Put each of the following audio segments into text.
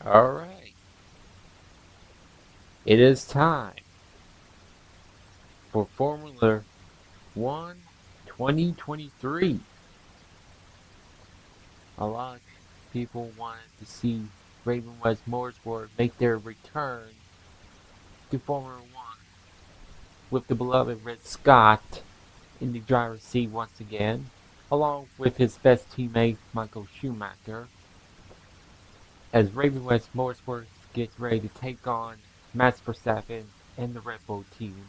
All right, it is time for Formula One 2023. A lot of people wanted to see Raven West Motorsport make their return to Formula One with the beloved Red Scott in the driver's seat once again, along with his best teammate Michael Schumacher, as Raven West Motorsports gets ready to take on Max Verstappen and the Red Bull team.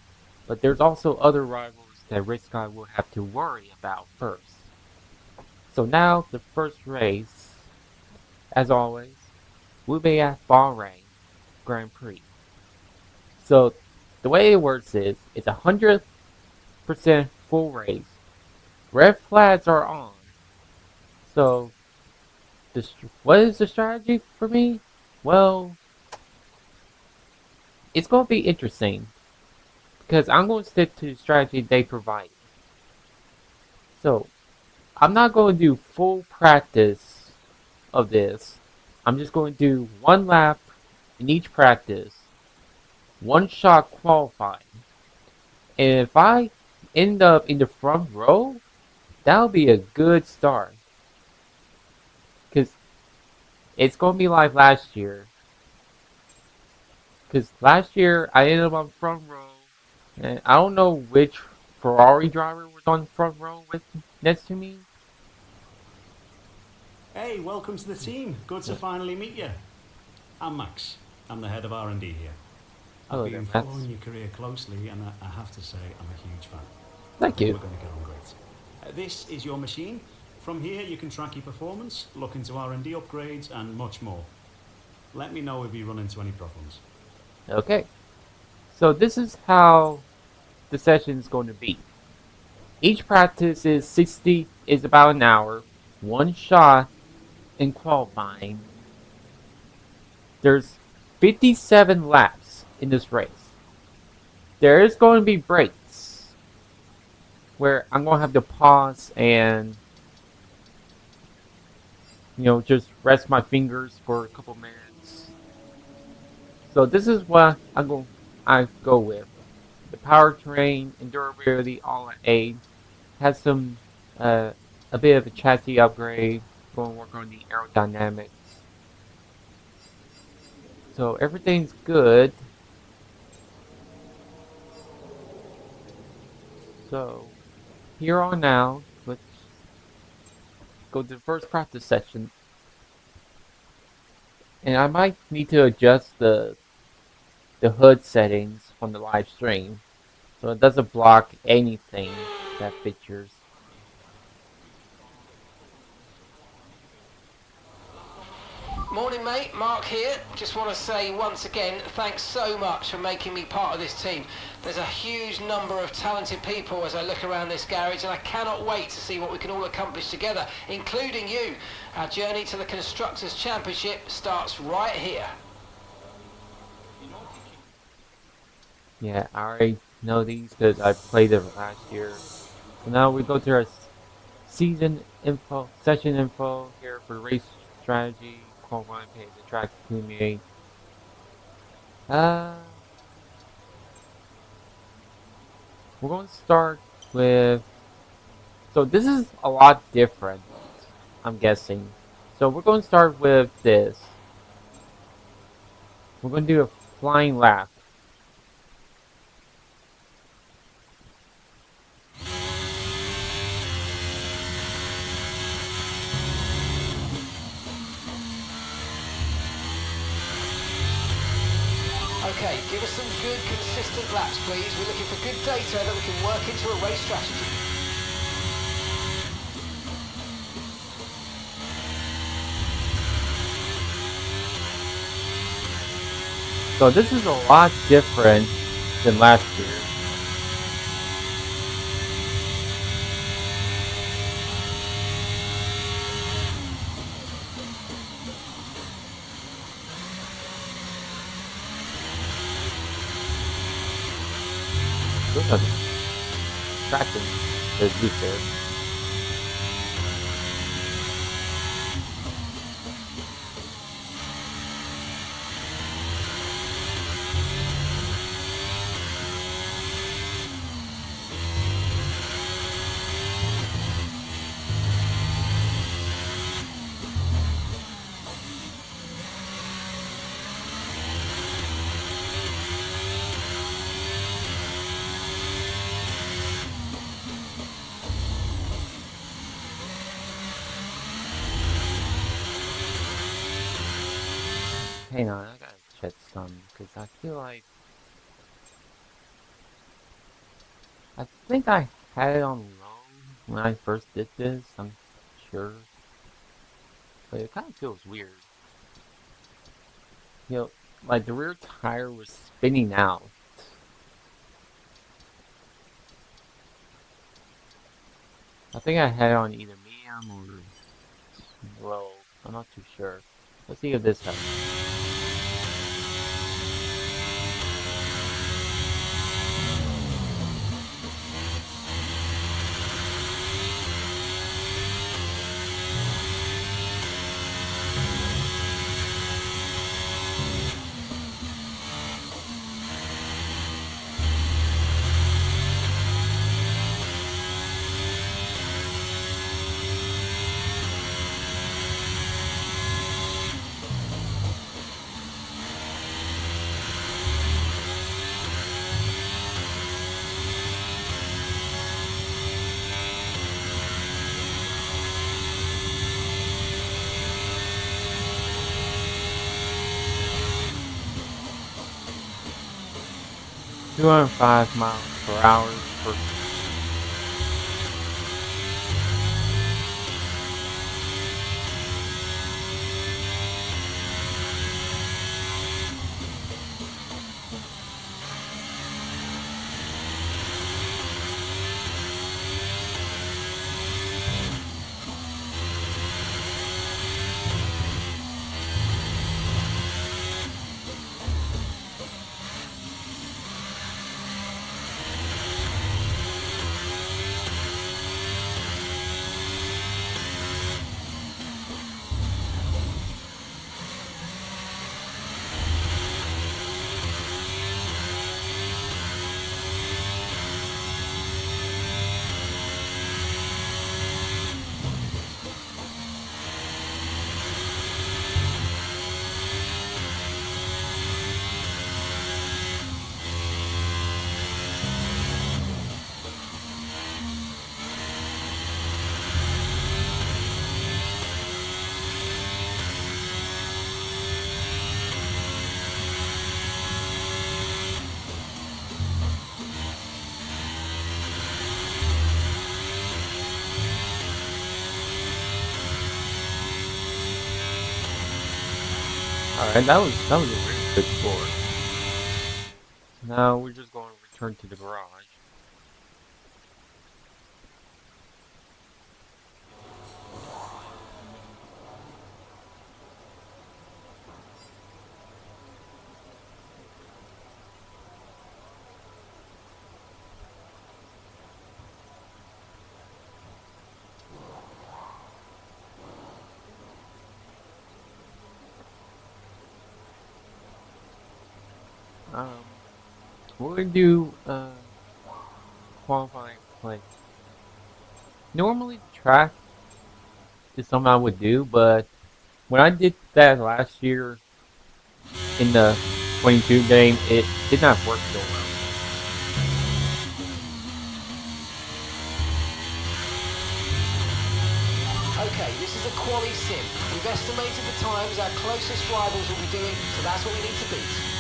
But there's also other rivals that Red Scott will have to worry about first. So now the first race, as always, will be at Bahrain Grand Prix. So the way it works is it's 100% full race. Red flags are on. So what is the strategy for me? Well, it's going to be interesting because I'm going to stick to the strategy they provided. So I'm not going to do full practice of this. I'm just going to do one lap in each practice, one shot qualifying. And if I end up in the front row, that'll be a good start. Because it's going to be like last year. Because last year I ended up on front row. And I don't know which Ferrari driver was on front row with next to me. Hey, welcome to the team. Good to finally meet you. I'm Max. I'm the head of R&D here. I've Hello there, been Max. following your career closely, and I have to say I'm a huge fan. I Thank think you. we're going to get on great. This is your machine. From here, you can track your performance, look into R&D upgrades, and much more. Let me know if you run into any problems. Okay. So this is how the session is going to be. Each practice is about an hour. One shot in qualifying. There's 57 laps in this race. There is going to be breaks where I'm going to have to pause and just rest my fingers for a couple minutes. So this is what I go with. The powertrain and durability all at 8. Has some uh, a bit of a chassis upgrade. Going to work on the aerodynamics. So everything's good. So here on out, let's go to the first practice session. And I might need to adjust the HUD settings from the live stream so it doesn't block anything that features. Morning, mate. Mark here. Just want to say once again, thanks so much for making me part of this team. There's a huge number of talented people as I look around this garage, and I cannot wait to see what we can all accomplish together, including you. Our journey to the Constructors' Championship starts right here. Yeah, I already know these because I played them last year. So now we go to our season info, session info here for race strategy, qualifying page, the track accumulate. Uh, we're going to start with. So this is a lot different, I'm guessing. So we're going to start with this. We're going to do a flying lap. Okay, give us some good, consistent laps, please. We're looking for good data that we can work into a race strategy. So this is a lot different than last year. Those are tracking the user. hang on, I gotta check some because I feel like I think I had it on low when I first did this. I'm sure, but it kind of feels weird. You know, like the rear tire was spinning out. I think I had it on either medium or low. I'm not too sure. Let's see if this helps. 205 miles per hour per. Alright, that was a really good score. Now we're just going to return to the garage. Um, we're gonna do qualifying play. Normally, track is something I would do, but when I did that last year in the 22 game, it did not work so well. Okay, this is a quali sim. We've estimated the times our closest rivals will be doing, so that's what we need to beat.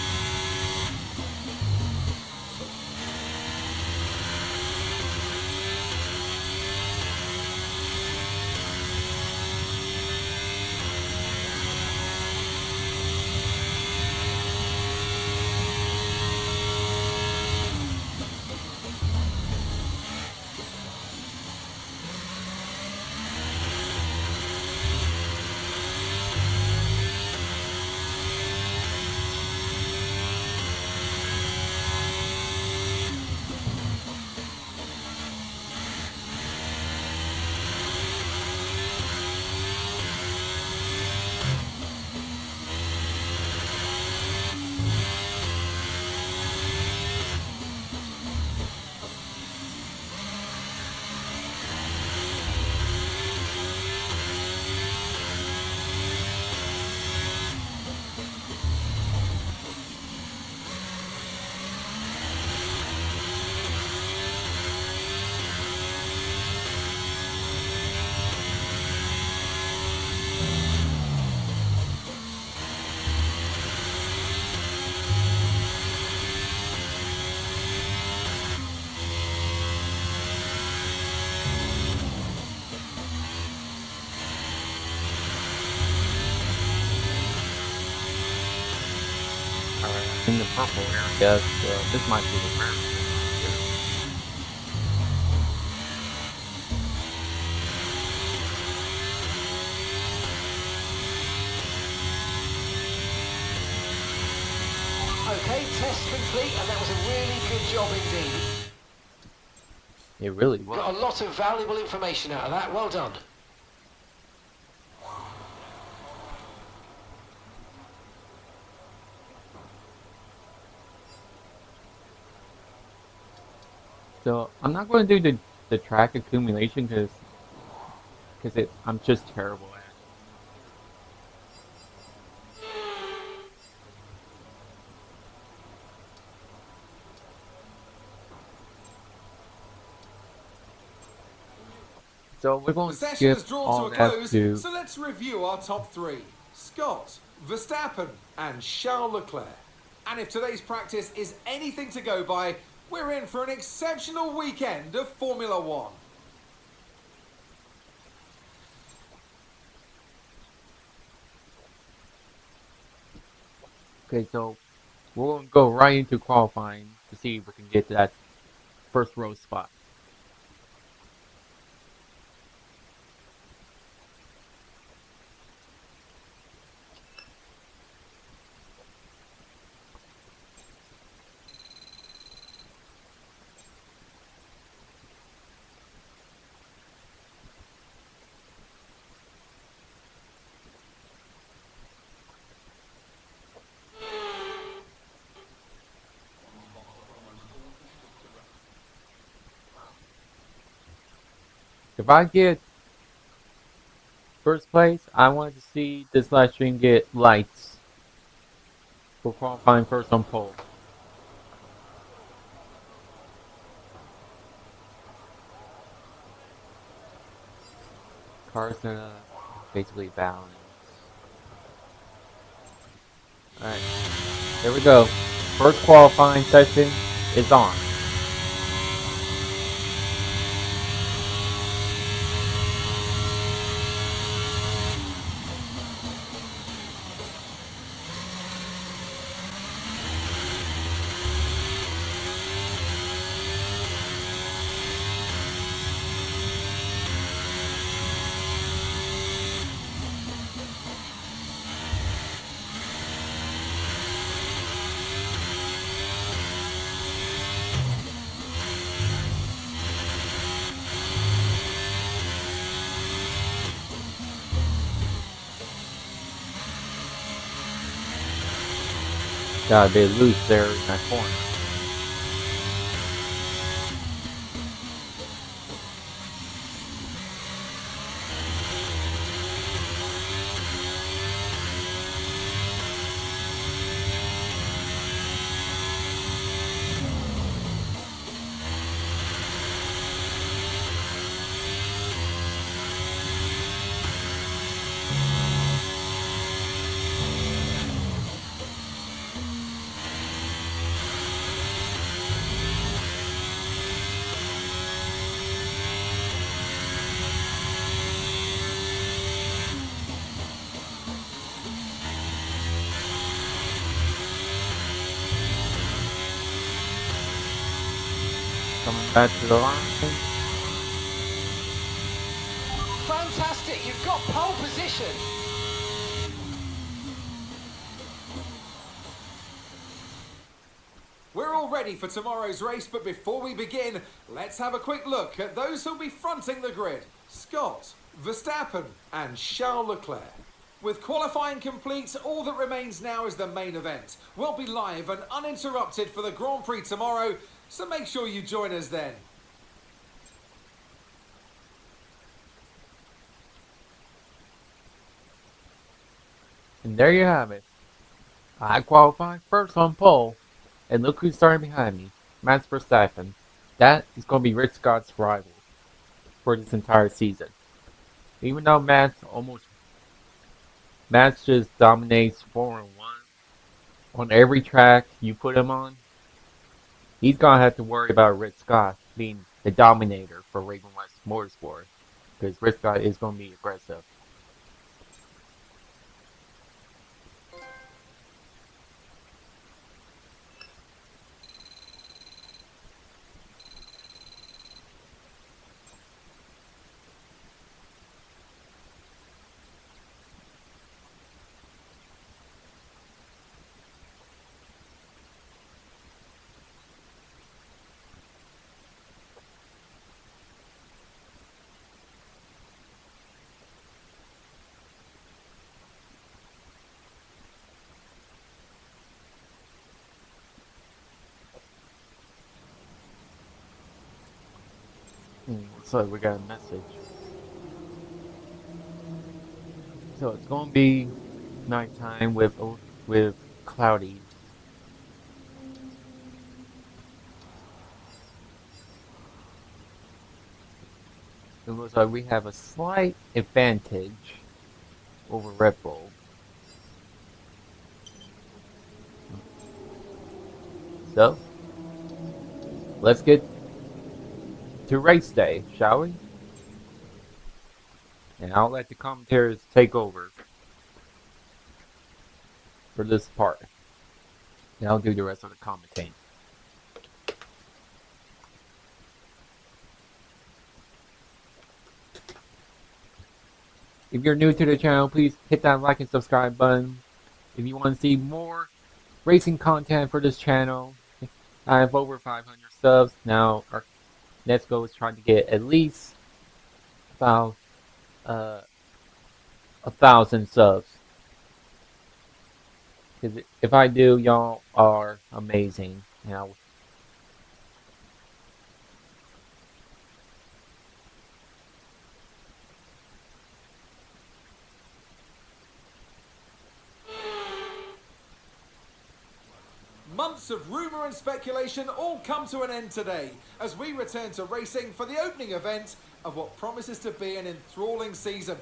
in the purple area, so this might be the rare one. Okay, test complete, and that was a really good job indeed. It really was. Got a lot of valuable information out of that. Well done. So I'm not going to do the track accumulation because I'm just terrible at it. So we're going The to session skip has drawn all to a that close, to so let's review our top three. Scott, Verstappen and Charles Leclerc. And if today's practice is anything to go by, we're in for an exceptional weekend of Formula One. okay. So we're going to go right into qualifying to see if we can get to that first row spot. If I get first place, I want to see this live stream get lights for qualifying first on pole. Cars gonna basically balance. Alright, here we go. First qualifying session is on. Got a bit loose there in that corner. Coming back to the line. Fantastic, you've got pole position. We're all ready for tomorrow's race, but before we begin, let's have a quick look at those who'll be fronting the grid. Scott, Verstappen and Charles Leclerc. With qualifying complete, all that remains now is the main event. We'll be live and uninterrupted for the Grand Prix tomorrow, so make sure you join us then. And there you have it. I qualified first on pole. And look who's starting behind me. Max Verstappen. That is going to be Rick Scott's rival for this entire season. Even though Max just dominates Formula 1 on every track you put him on, he's going to have to worry about Rick Scott being the dominator for Raven West Motorsport. Because Rick Scott is going to be aggressive. So we got a message. So it's gonna be nighttime with cloudy. It looks like we have a slight advantage over Red Bull. So let's get to race day, shall we? And I'll let the commentators take over for this part. And I'll do the rest of the commentating. If you're new to the channel, please hit that like and subscribe button. If you want to see more racing content for this channel, I have over 500 subs. Now our next goal is trying to get at least about 1,000 subs. Because if I do, y'all are amazing. Now, Months of rumour and speculation all come to an end today as we return to racing for the opening event of what promises to be an enthralling season.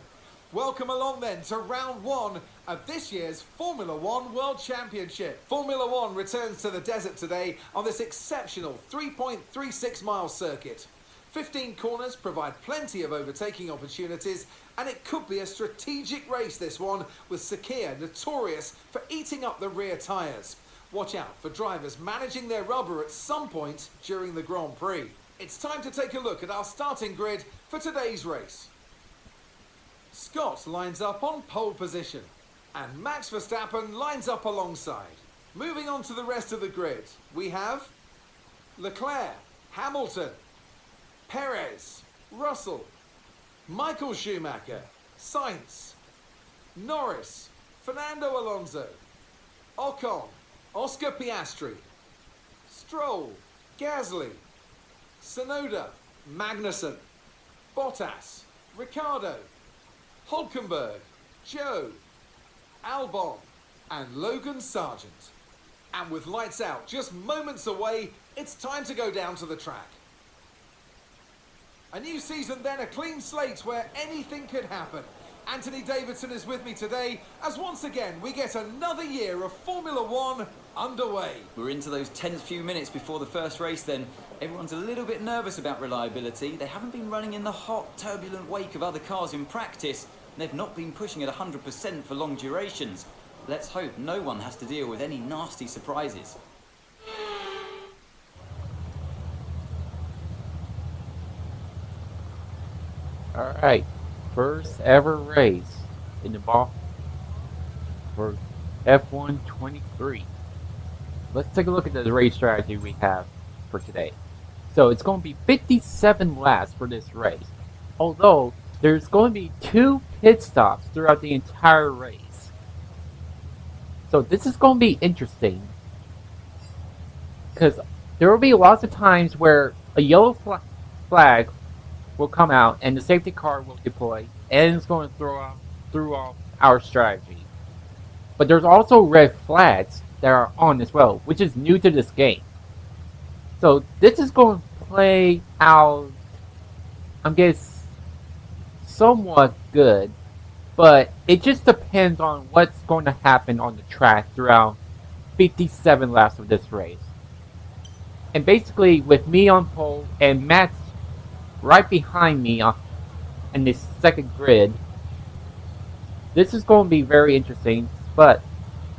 Welcome along then to round one of this year's Formula One World Championship. Formula One returns to the desert today on this exceptional 3.36 mile circuit. 15 corners provide plenty of overtaking opportunities, and it could be a strategic race, this one, with Sakhir notorious for eating up the rear tyres. Watch out for drivers managing their rubber at some point during the Grand Prix. It's time to take a look at our starting grid for today's race. Scott lines up on pole position, and Max Verstappen lines up alongside. Moving on to the rest of the grid, we have Leclerc, Hamilton, Perez, Russell, Michael Schumacher, Sainz, Norris, Fernando Alonso, Ocon, Oscar Piastri, Stroll, Gasly, Tsunoda, Magnussen, Bottas, Ricciardo, Hulkenberg, Joe, Albon, and Logan Sargent. And with lights out just moments away, it's time to go down to the track. A new season then, a clean slate where anything could happen. Anthony Davidson is with me today as once again we get another year of Formula One underway. We're into those tense few minutes before the first race then. Everyone's a little bit nervous about reliability. They haven't been running in the hot, turbulent wake of other cars in practice. And they've not been pushing at 100% for long durations. Let's hope no one has to deal with any nasty surprises. alright. First ever race in the ball for F1 23. Let's take a look at the race strategy we have for today. So it's going to be 57 laps for this race. Although there's going to be 2 pit stops throughout the entire race. So this is going to be interesting. Because there will be lots of times where a yellow flag will come out and the safety car will deploy and it's going to throw off our strategy. But there's also red flags that are on as well, which is new to this game. So this is going to play out, I guess, somewhat good, but it just depends on what's going to happen on the track throughout 57 laps of this race. And basically, with me on pole and Matt's right behind me in this second grid, this is going to be very interesting. But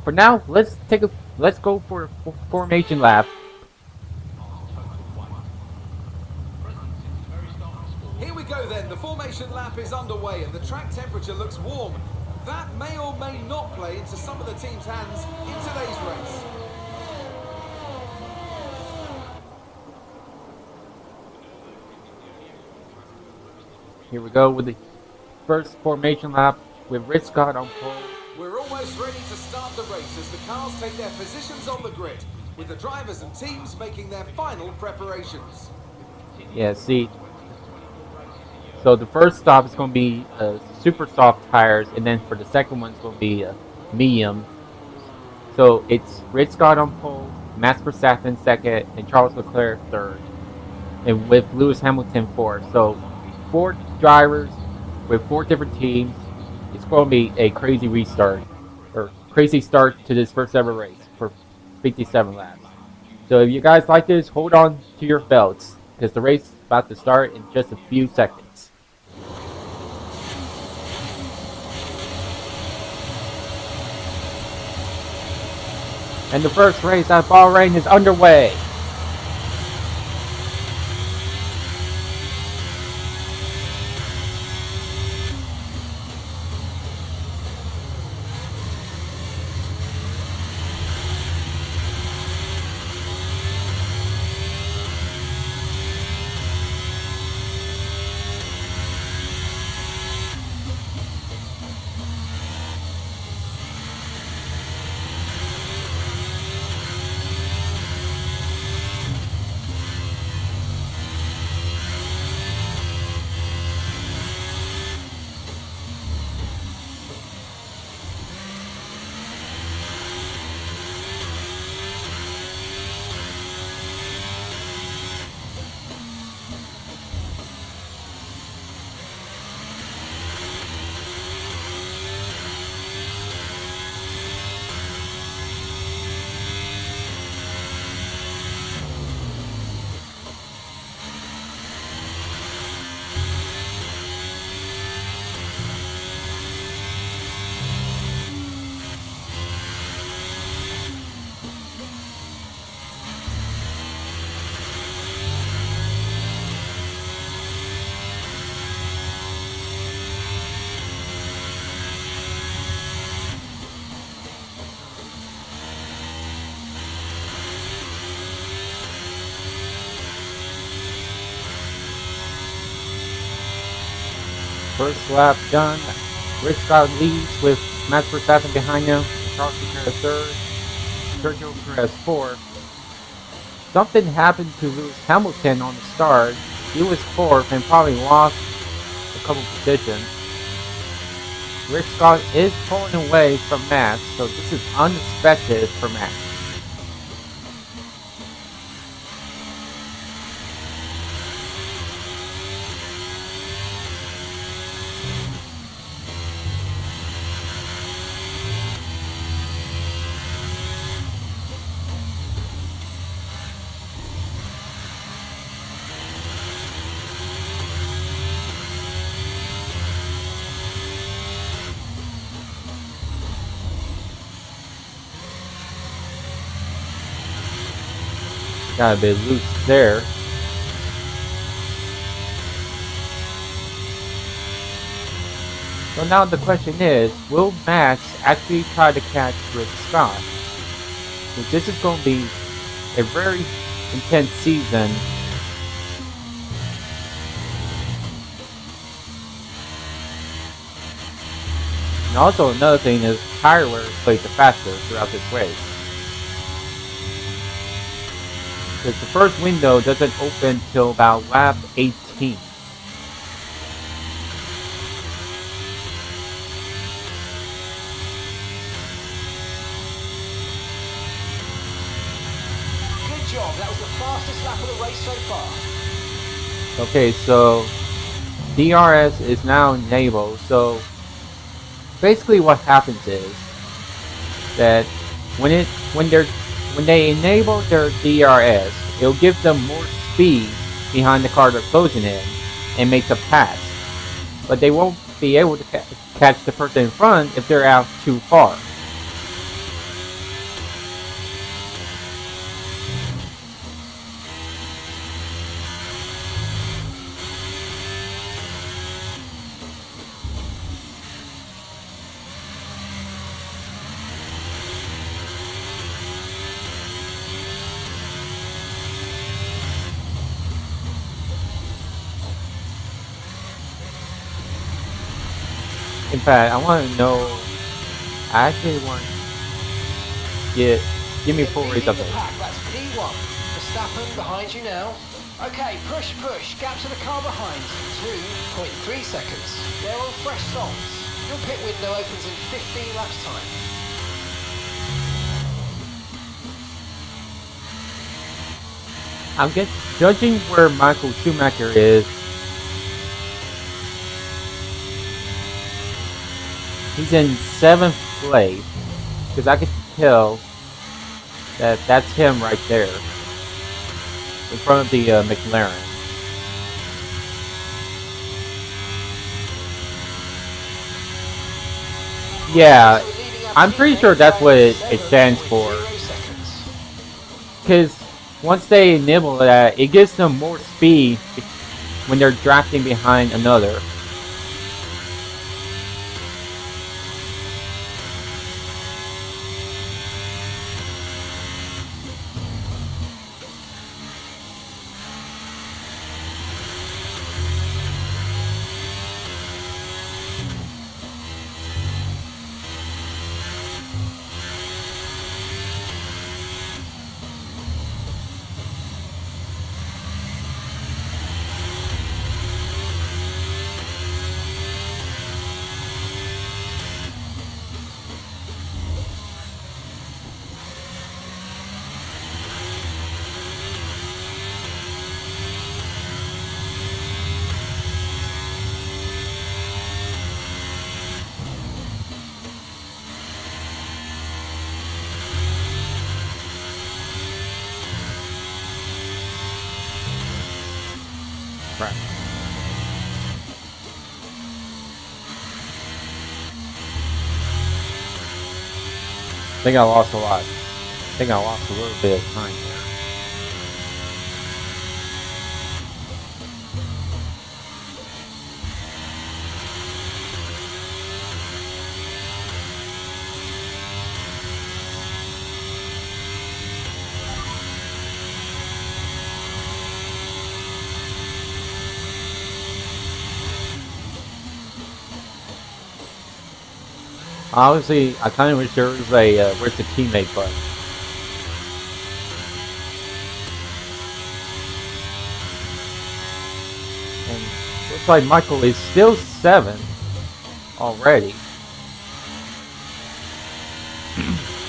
for now, let's go for a formation lap. Here we go then, the formation lap is underway and the track temperature looks warm. That may or may not play into some of the team's hands in today's race. Here we go with the first formation lap with Rick Scott on pole. We're almost ready to start the race as the cars take their positions on the grid, with the drivers and teams making their final preparations. Yeah, see, So the first stop is going to be super soft tires, and then for the second one, it's going to be medium. So it's Red Scott on pole, Max Verstappen second, and Charles Leclerc third, and with Lewis Hamilton fourth. So 4 drivers with 4 different teams. It's going to be a crazy restart, or crazy start to this first ever race for 57 laps. So if you guys like this, hold on to your belts, because the race is about to start in just a few seconds. And the first race at Bahrain is underway. First lap done. Red Scott leads with Max Verstappen behind him. Charles Leclerc third. Sergio Perez fourth. Something happened to Lewis Hamilton on the start. He was fourth and probably lost a couple positions. Red Scott is pulling away from Max, so this is unexpected for Max. Got a bit loose there. So now the question is, will Max actually try to catch Red Scott? So this is going to be a very intense season. And also another thing is tire wear plays a factor throughout this race. Because the first window doesn't open till about lap 18. Good job, that was the fastest lap of the race so far. Okay, so DRS is now enabled. So basically what happens is that when they enable their DRS, it'll give them more speed behind the car they're closing in and make a pass. But they won't be able to catch the person in front if they're out too far. In fact, I want to know. I actually want give me full race Leading the update. pack, that's P1. Verstappen behind you now. Okay, push, push. Gap to the car behind. 2.3 seconds. They're all fresh softs. Your pit window opens in 15 laps time. I'm judging where Michael Schumacher is. He's in 7th place because I could tell that that's him right there in front of the McLaren. Yeah, So we're leading our I'm pretty teammate sure that's by what it stands for. 7.0 seconds. Because once they nibble that, it gives them more speed when they're drafting behind another. Right. I think I lost a lot. I think I lost a little bit of time there. Obviously, I kind of wish there was a where's the teammate button. And looks like Michael is still 7th already.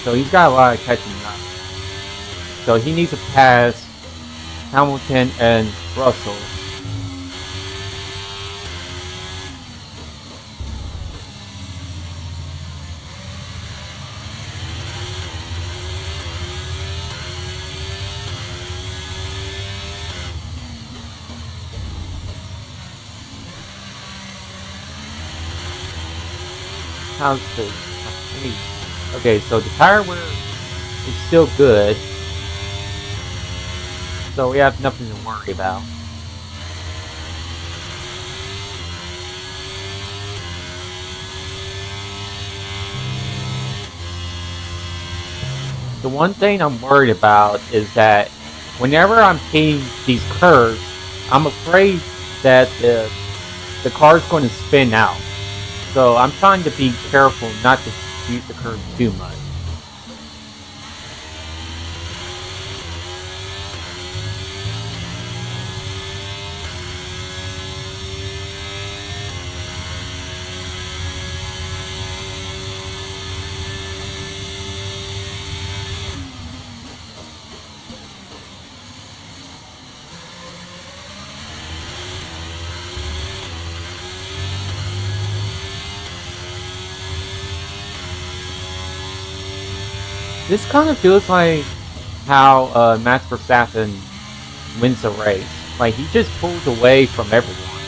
So he's got a lot of catching up. So he needs to pass Hamilton and Russell. How's the... Okay, so the tire wear is still good. So we have nothing to worry about. The one thing I'm worried about is that whenever I'm hitting these curves, I'm afraid that the car's going to spin out. So I'm trying to be careful not to use the curve too much. This kind of feels like how Max Verstappen wins a race. Like, he just pulls away from everyone.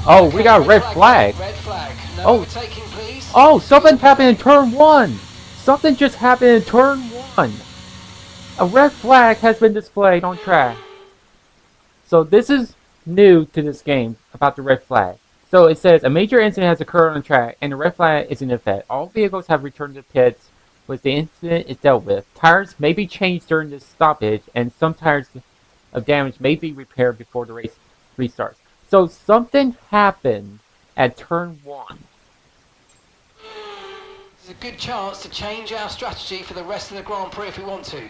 Oh, Okay, we got a red flag. Red flag. No Oh. overtaking, please. Oh, something happened in turn 1. Something just happened in turn 1. A red flag has been displayed on track. So this is new to this game about the red flag. So it says a major incident has occurred on track and the red flag is in effect. All vehicles have returned to pits once the incident is dealt with. Tires may be changed during this stoppage and some tires of damage may be repaired before the race restarts. So something happened at turn 1. There's a good chance to change our strategy for the rest of the Grand Prix if we want to.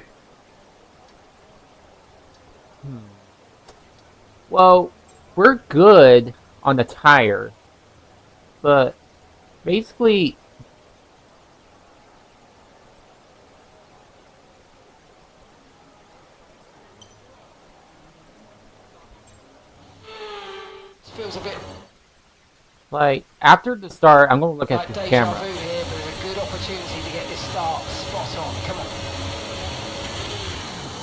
Hmm. Well, we're good on the tire, but basically, This feels a bit like after the start, I'm gonna look at like the deja camera. vu here, but there's a good opportunity to get this start spot on. Come on.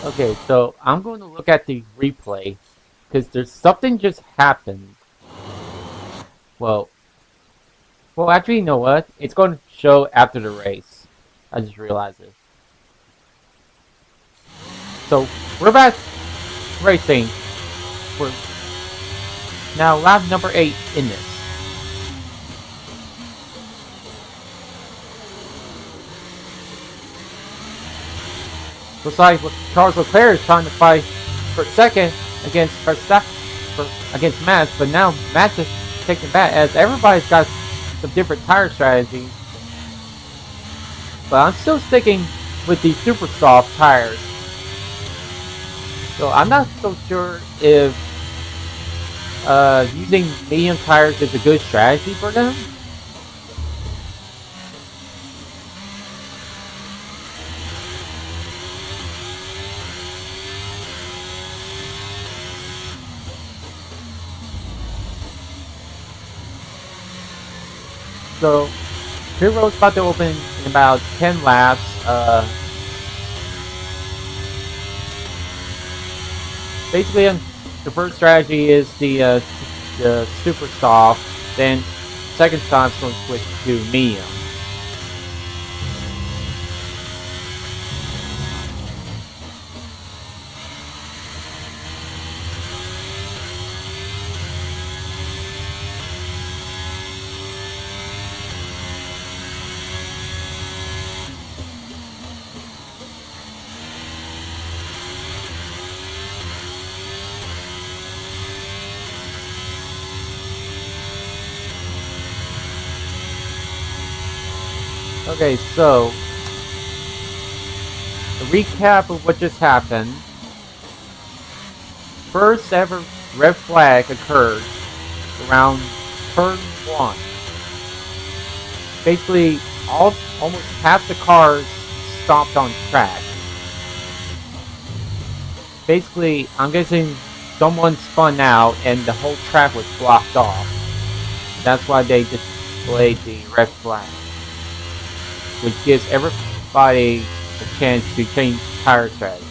Okay, so I'm going to look at the replay because there's something just happened. Well, actually, you know what? It's going to show after the race. I just realized it. So we're back racing. We're now lap number 8 in this. Looks like Charles Leclerc is trying to fight for second against against Max, but now Max is taking back as everybody's got some different tire strategies. But I'm still sticking with the super soft tires. So I'm not so sure if using medium tires is a good strategy for them. So pit road's about to open in about 10 laps. Basically, the first strategy is the super soft. Then second time's going to switch to medium. Okay, so a recap of what just happened. First ever red flag occurred around turn 1. Basically, almost half the cars stopped on track. Basically, I'm guessing someone spun out and the whole track was blocked off. That's why they displayed the red flag, which gives everybody a chance to change tire strategy.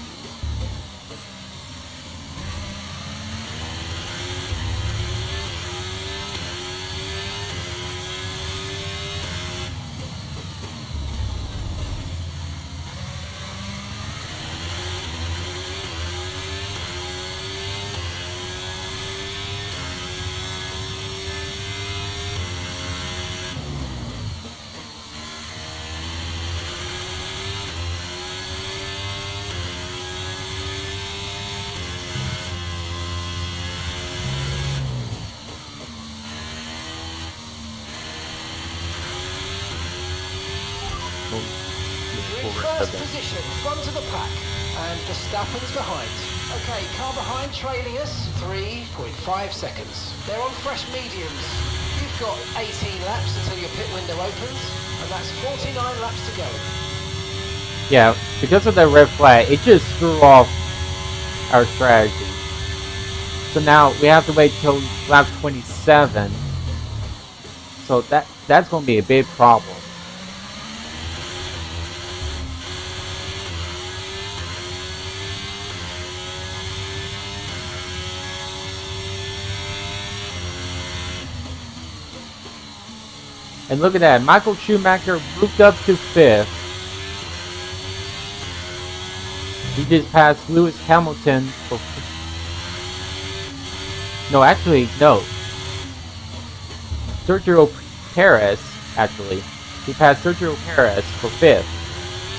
You're in first position, front of the pack, and Verstappen's behind. Okay, car behind trailing us, 3.5 seconds. They're on fresh mediums. You've got 18 laps until your pit window opens, and that's 49 laps to go. Yeah, because of that red flag, it just threw off our strategy. So now we have to wait till lap 27. So that's going to be a big problem. And look at that, Michael Schumacher moved up to 5th. He just passed Lewis Hamilton for... No, actually, no. Sergio Perez, actually. He passed Sergio Perez for 5th.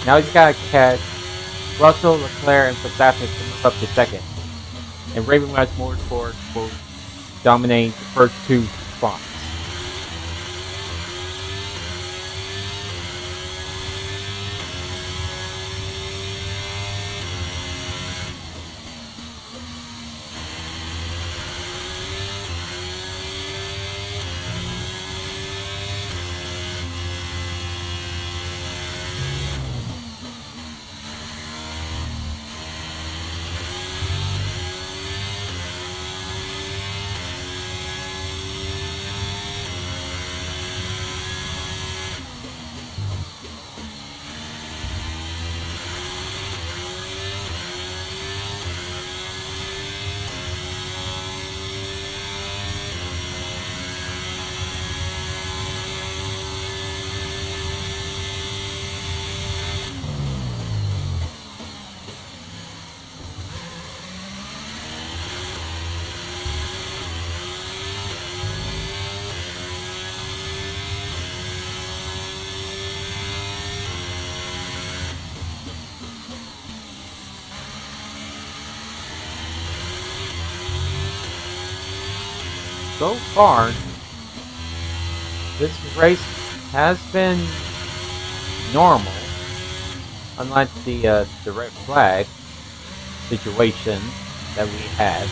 Now he's got to catch Russell, Leclerc, and Verstappen to move up to 2nd. And Raven West Motorsport will dominate the first 2 spots. so far, this race has been normal, unlike the red flag situation that we had.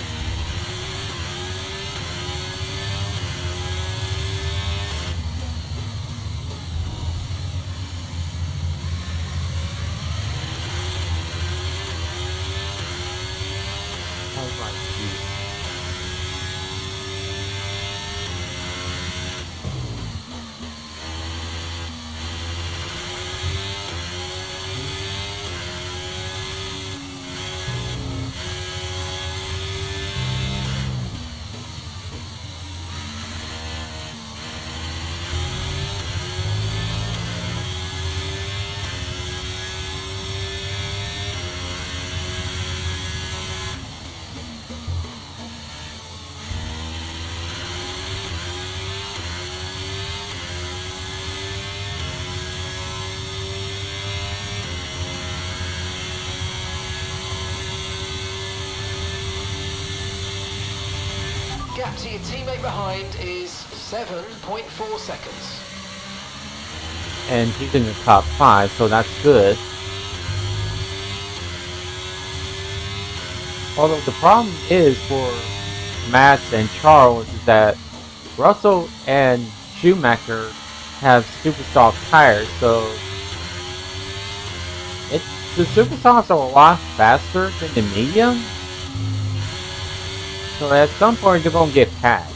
How about you? Gap to your teammate behind is 7.4 seconds. And he's in the top 5, so that's good. Although the problem is for Matt and Charles is that Russell and Schumacher have super soft tires, so the super softs are a lot faster than the medium. So at some point they're gonna get passed.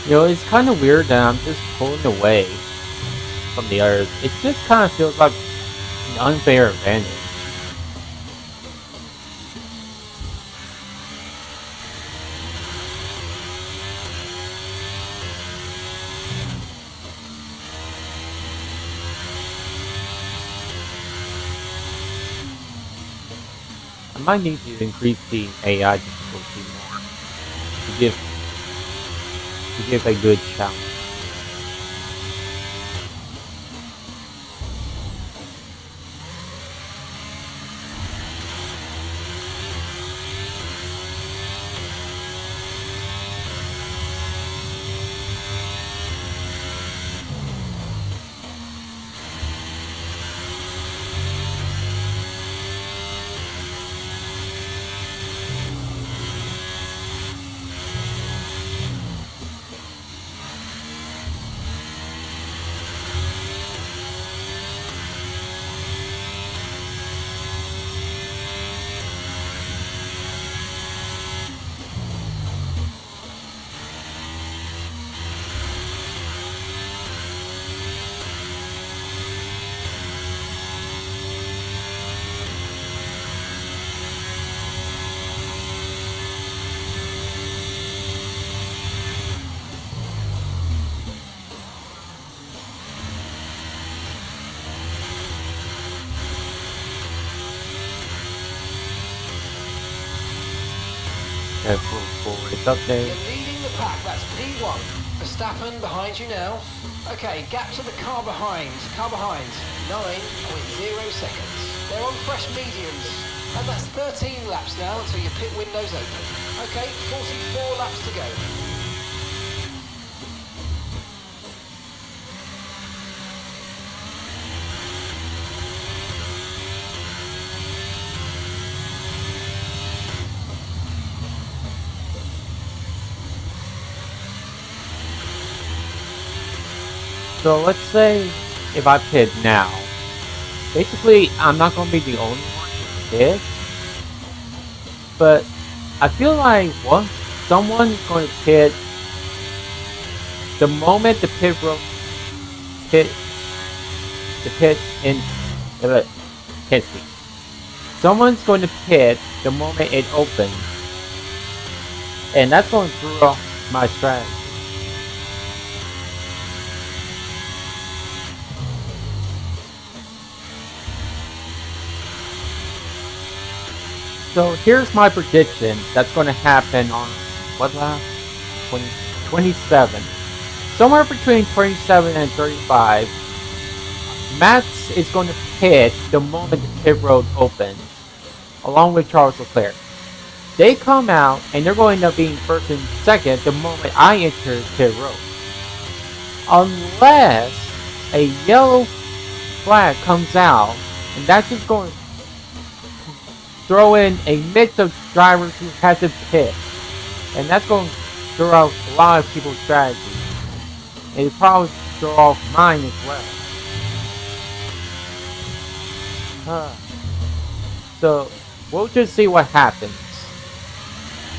You know, it's kind of weird that I'm just pulling away from the others. It just kind of feels like an unfair advantage. I might need to increase the AI difficulty more to give a good challenge. Full forward update. You're leading the pack, that's P1. Verstappen behind you now. Okay, gap to the car behind. 9.0 seconds. They're on fresh mediums. And that's 13 laps now until your pit window's open. Okay, 44 laps to go. So let's say if I pit now, basically I'm not going to be the only one to pit, but I feel like someone's going to pit the moment the pit the pit in can't speak. Someone's going to pit the moment it opens, and that's going to throw off my strategy. So here's my prediction that's going to happen on what lap? 27. Somewhere between 27 and 35, Max is going to pit the moment the pit road opens, along with Charles Leclerc. They come out and they're going to be in first and second the moment I enter the pit road. Unless a yellow flag comes out, and that's just going to throw in a mix of drivers who have to pit. And that's going to throw out a lot of people's strategies. And it'll probably throw off mine as well. So, we'll just see what happens.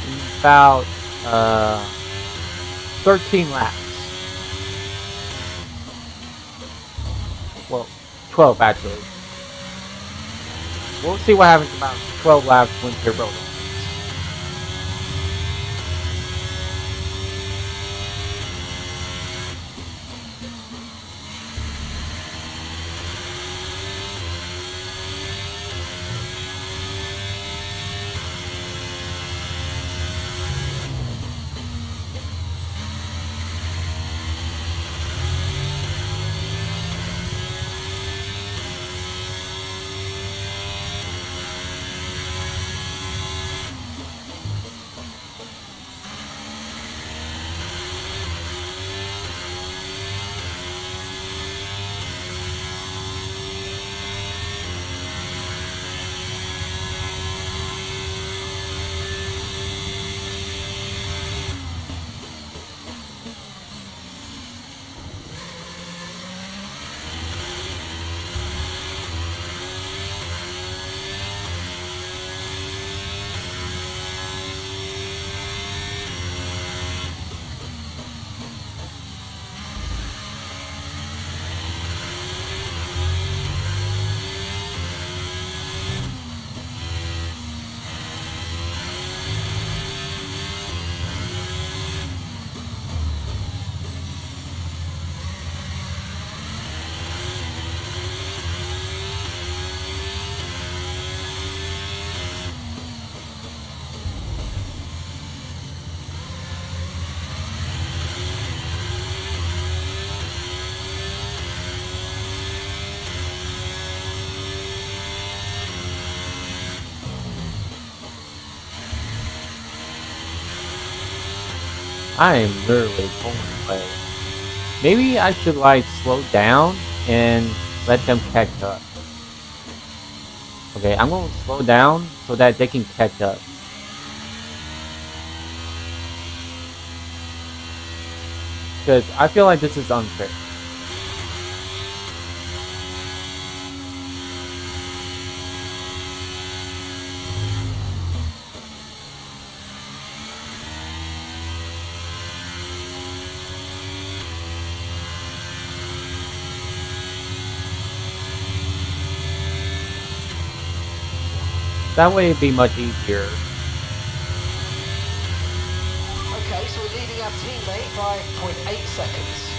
In about 13 laps. Well, 12 actually. We'll see what happens about 12 laps when pit road opens. I am literally pulling away. Maybe I should like slow down and let them catch up. Okay, I'm going to slow down so that they can catch up. Because I feel like this is unfair. That way it'd be much easier. Okay, so we're leading our teammate by 0.8 seconds.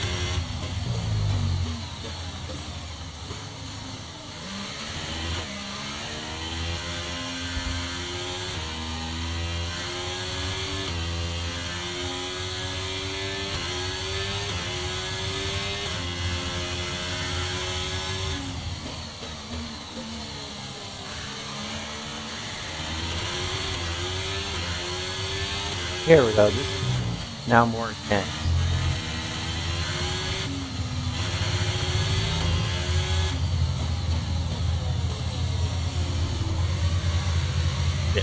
Here we go, this is now more intense. Yeah.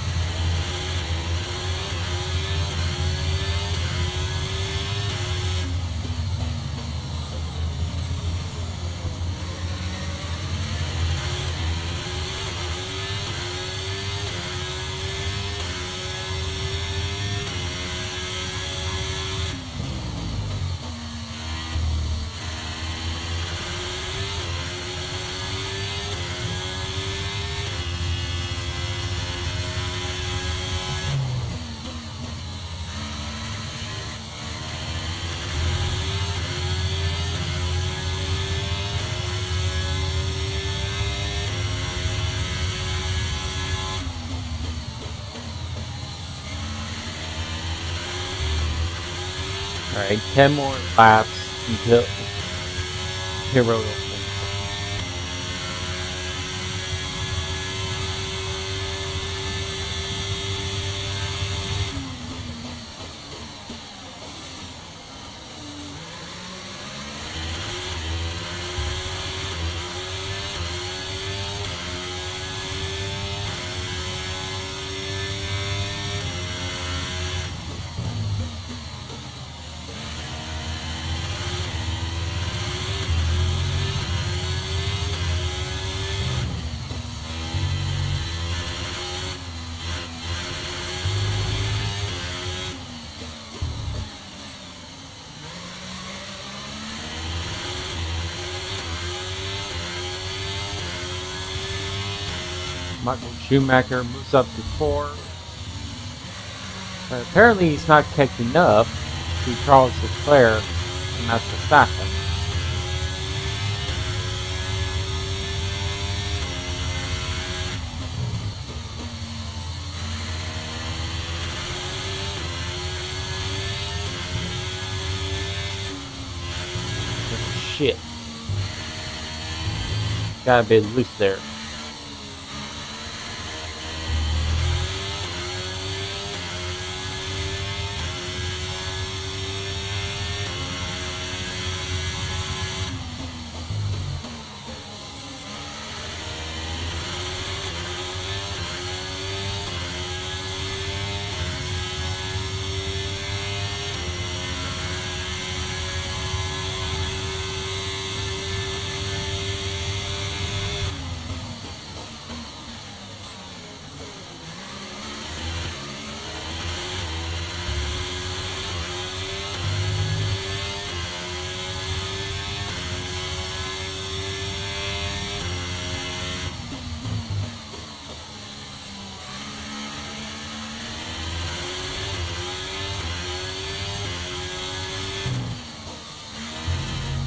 Alright, 10 more laps until Hero opens. Michael Schumacher moves up to 4. But apparently he's not catching up to Charles Leclerc and Max Verstappen. Shit. Got a bit loose there.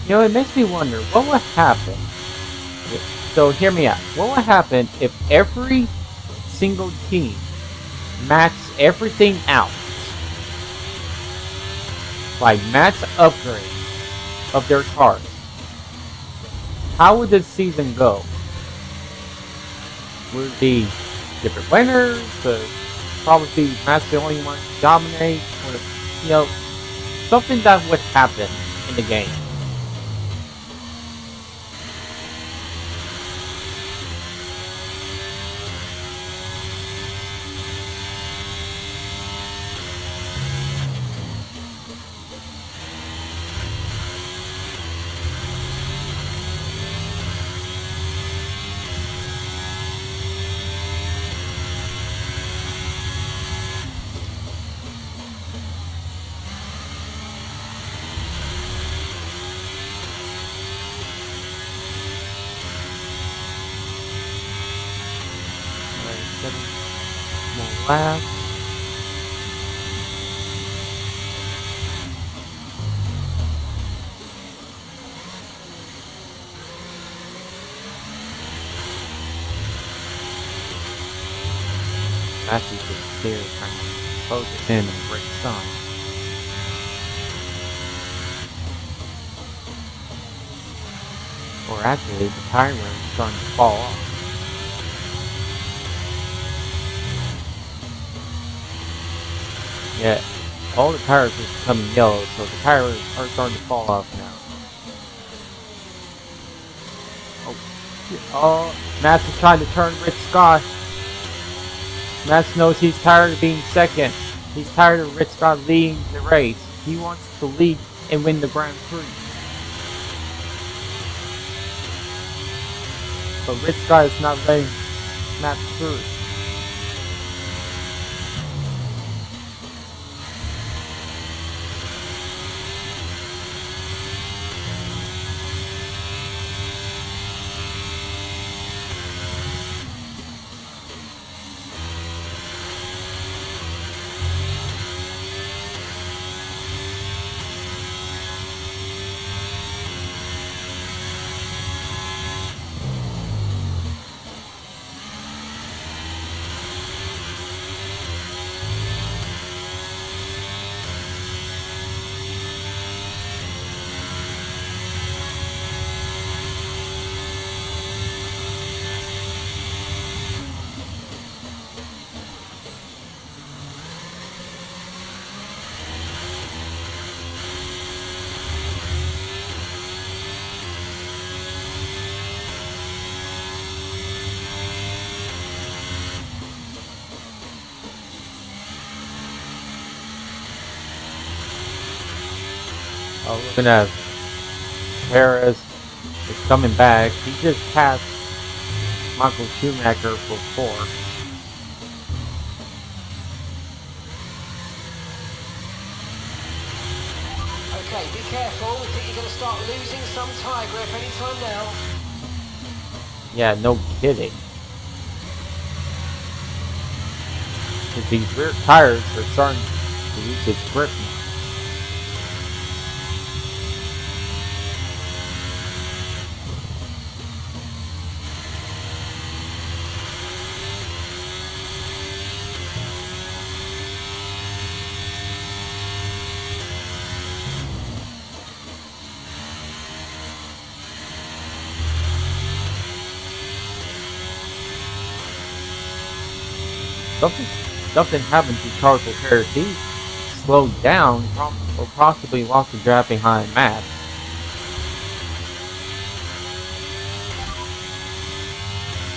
You know, it makes me wonder, what would happen? So hear me out. What would happen if every single team maxed everything out? Like max upgrades of their cars. How would this season go? Would it be different winners? Probably be Matt's the only one to dominate? Or, you know, something that would happen in the game. More laps. Matthew just there trying to close it in and break sun. Or actually, the tire rim is starting to fall off. Yeah, all the tires are becoming yellow, so the tires are starting to fall off now. Oh, Max is trying to turn Rick Scott. Max knows he's tired of being second. He's tired of Rick Scott leading the race. He wants to lead and win the Grand Prix. But Rick Scott is not letting Max through. Oh, looking at Perez is coming back. He just passed Michael Schumacher before. Okay, be careful. We think you're going to start losing some tyre grip anytime now. Yeah, no kidding. 'Cause these rear tires are starting to lose its grip now. Something happened to Charles Leclerc. He slowed down or possibly lost the draft behind Max.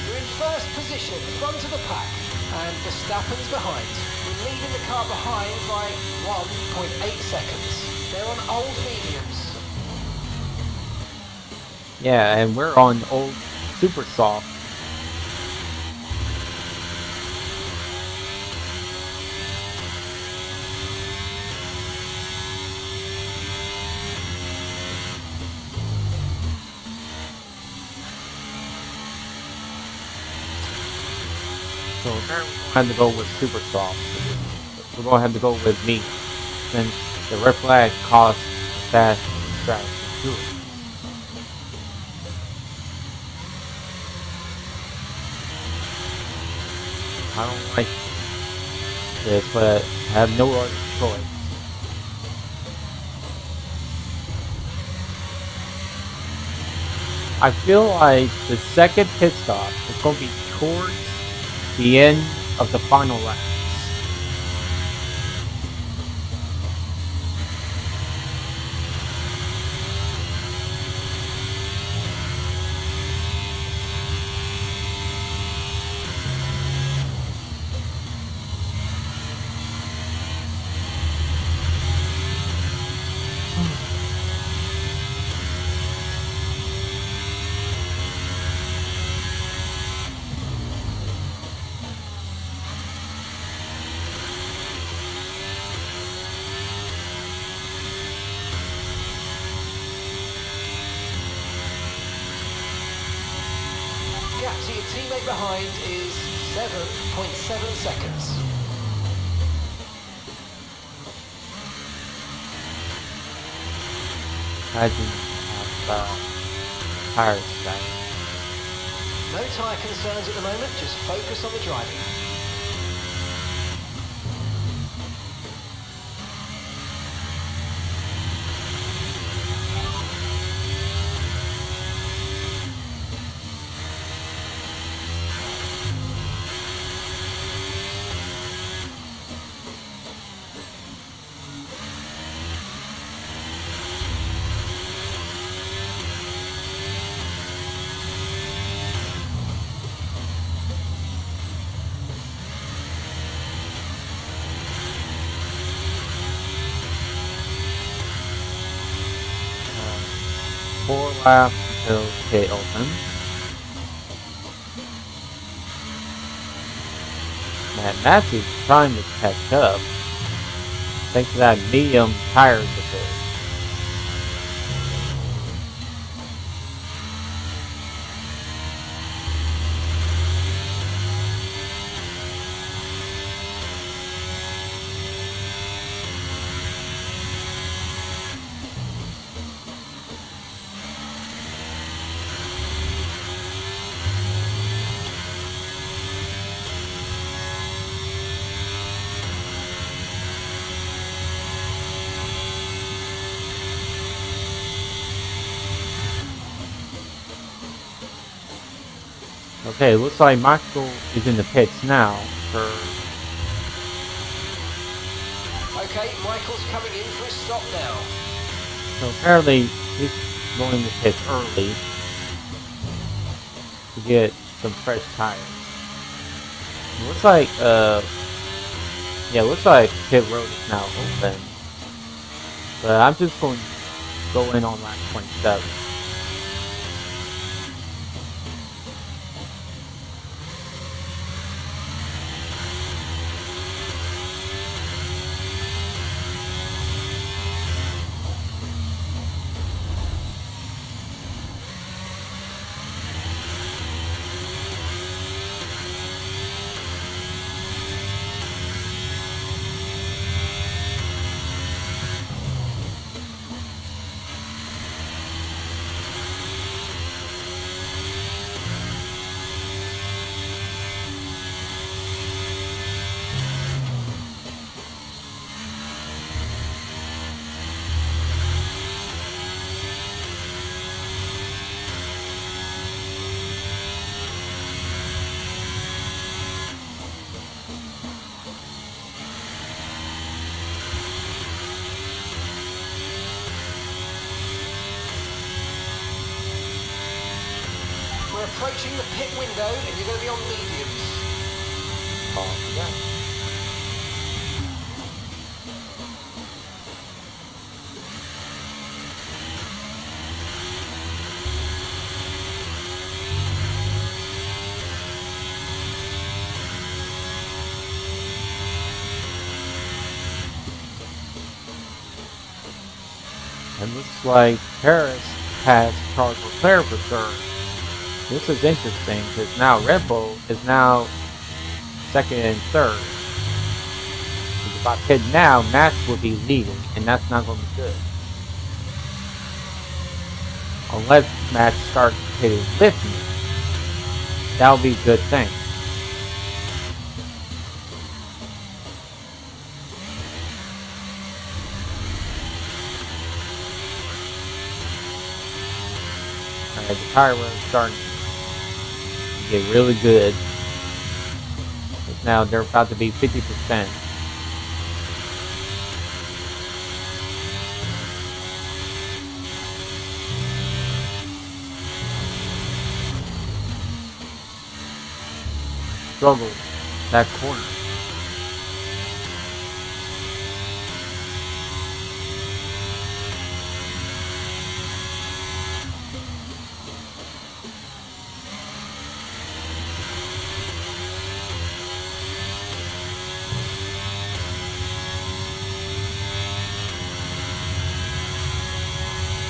You're in first position, front of the pack, and Verstappen's behind. We're leading the car behind by 1.8 seconds. They're on old mediums. Yeah, and we're on old super soft. So apparently we're going to have to go with super soft. We're going to have to go with me, since the red flag costs a fast strategy to it. I don't like this, but I have no other choice. I feel like the second pit stop is going to be towards the end of the final laps. Gap to your teammate behind is 7.7 seconds. I didn't have tires back. No tyre concerns at the moment, just focus on the driving. Four laps until pit opens. Man, Matthew's trying to catch up. Thanks to that medium tires of his. Okay, looks like Michael is in the pits now for... Okay, Michael's coming in for his stop now. So apparently he's going to pit early to get some fresh tires. It looks like, yeah, it looks like pit road is now open. But I'm just going go in on lap 27. We're approaching the pit window and you're going to be on mediums. Oh, yeah. It looks like Paris has Charles Leclerc for third. This is interesting because now Red Bull is now second and third. If I pit now, Max will be leading, and that's not going to be good. Unless Max starts hitting with me, that would be a good thing. Alright, the tire wear is starting to get really good. But now they're about to be 50%. Struggle that corner.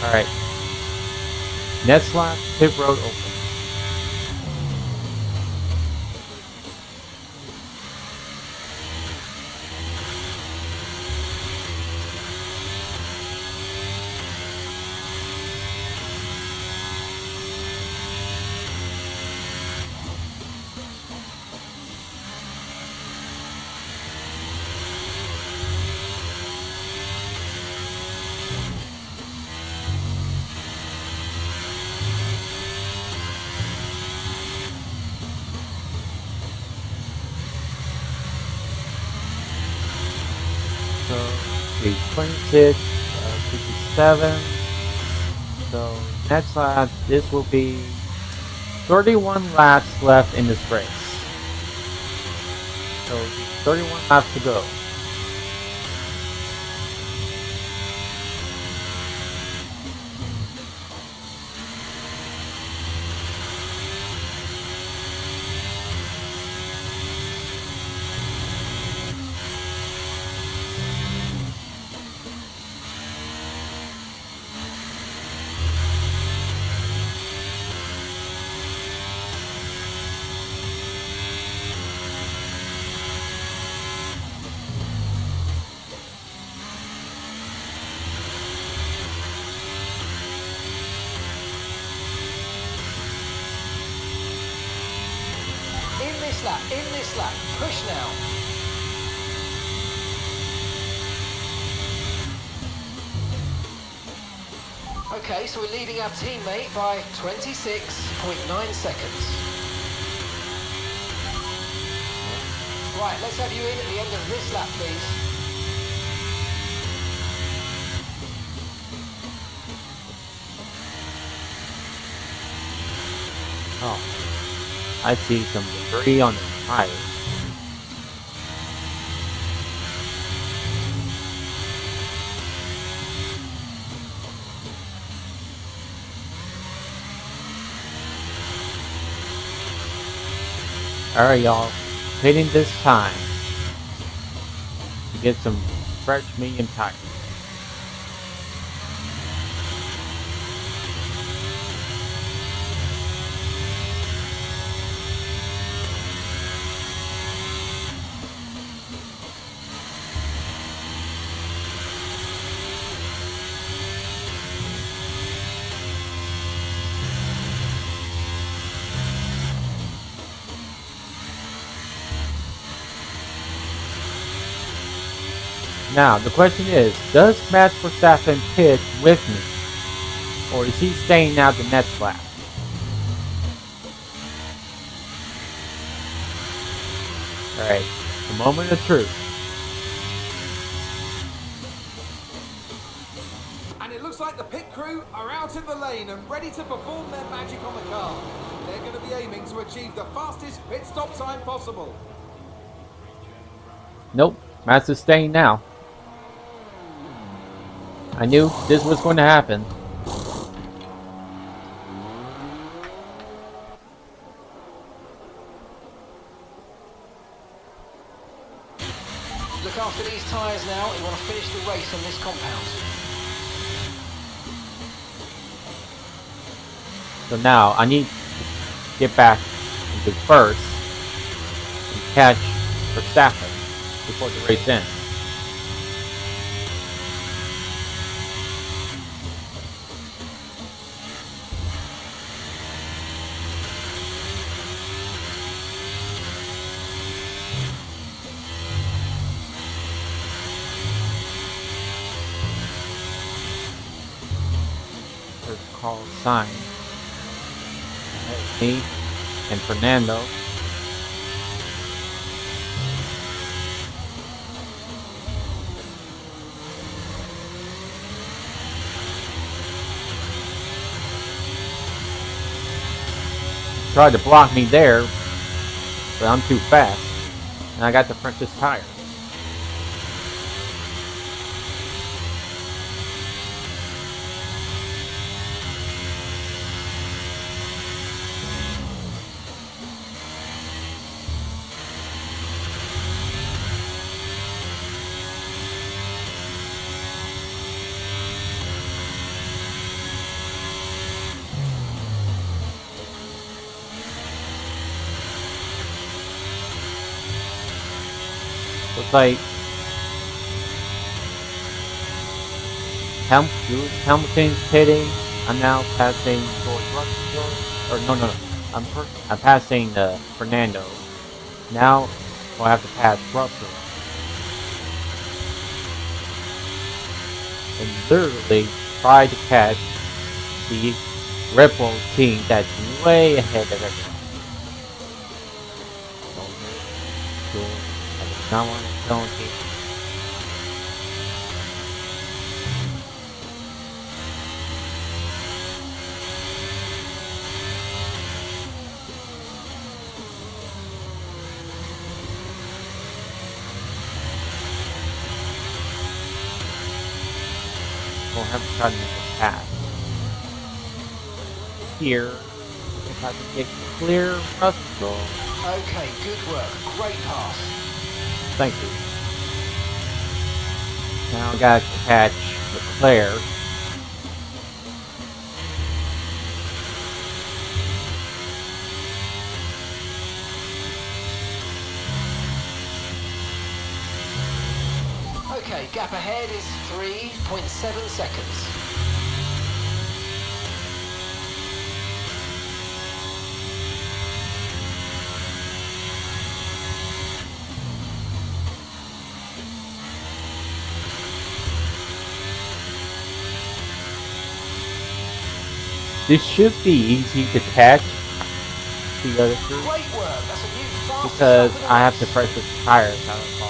Alright. Next lap, pit road open. So, see, 26, 57. So, next lap, this will be 31 laps left in this race. So, 31 laps to go. In this lap, push now. Okay, so we're leading our teammate by 26.9 seconds. Right, let's have you in at the end of this lap, please. Oh. I see some debris on the tires. Alright, y'all. Hitting this time to get some fresh medium tires. Now, the question is, does Max Verstappen pit with me? Or is he staying out the next lap? Alright, the moment of truth. And it looks like the pit crew are out in the lane and ready to perform their magic on the car. They're going to be aiming to achieve the fastest pit stop time possible. Nope, Max is staying now. I knew this was going to happen. Look after these tyres now. You want to finish the race on this compound. So now I need to get back into first and catch Verstappen before the race ends. There's Carl Sainz, me, and Fernando. Tried to block me there, but I'm too fast, and I got the freshest tires. Looks like Lewis Hamilton's pitting. I'm now passing George Russell. Or no. I'm passing Fernando. Now I'll have to pass Russell. And literally try to catch the Red Bull team that's way ahead of everyone. I want to go here. We'll have to try to make a pass. Here, if I can get clear Russell. Okay, good work. Great pass. Thank you. Now I gotta catch Leclerc. Okay, gap ahead is 3.7 seconds. This should be easy to catch the other two Great work. That's a new fastest because lap of the I have the race. freshest tires out of all.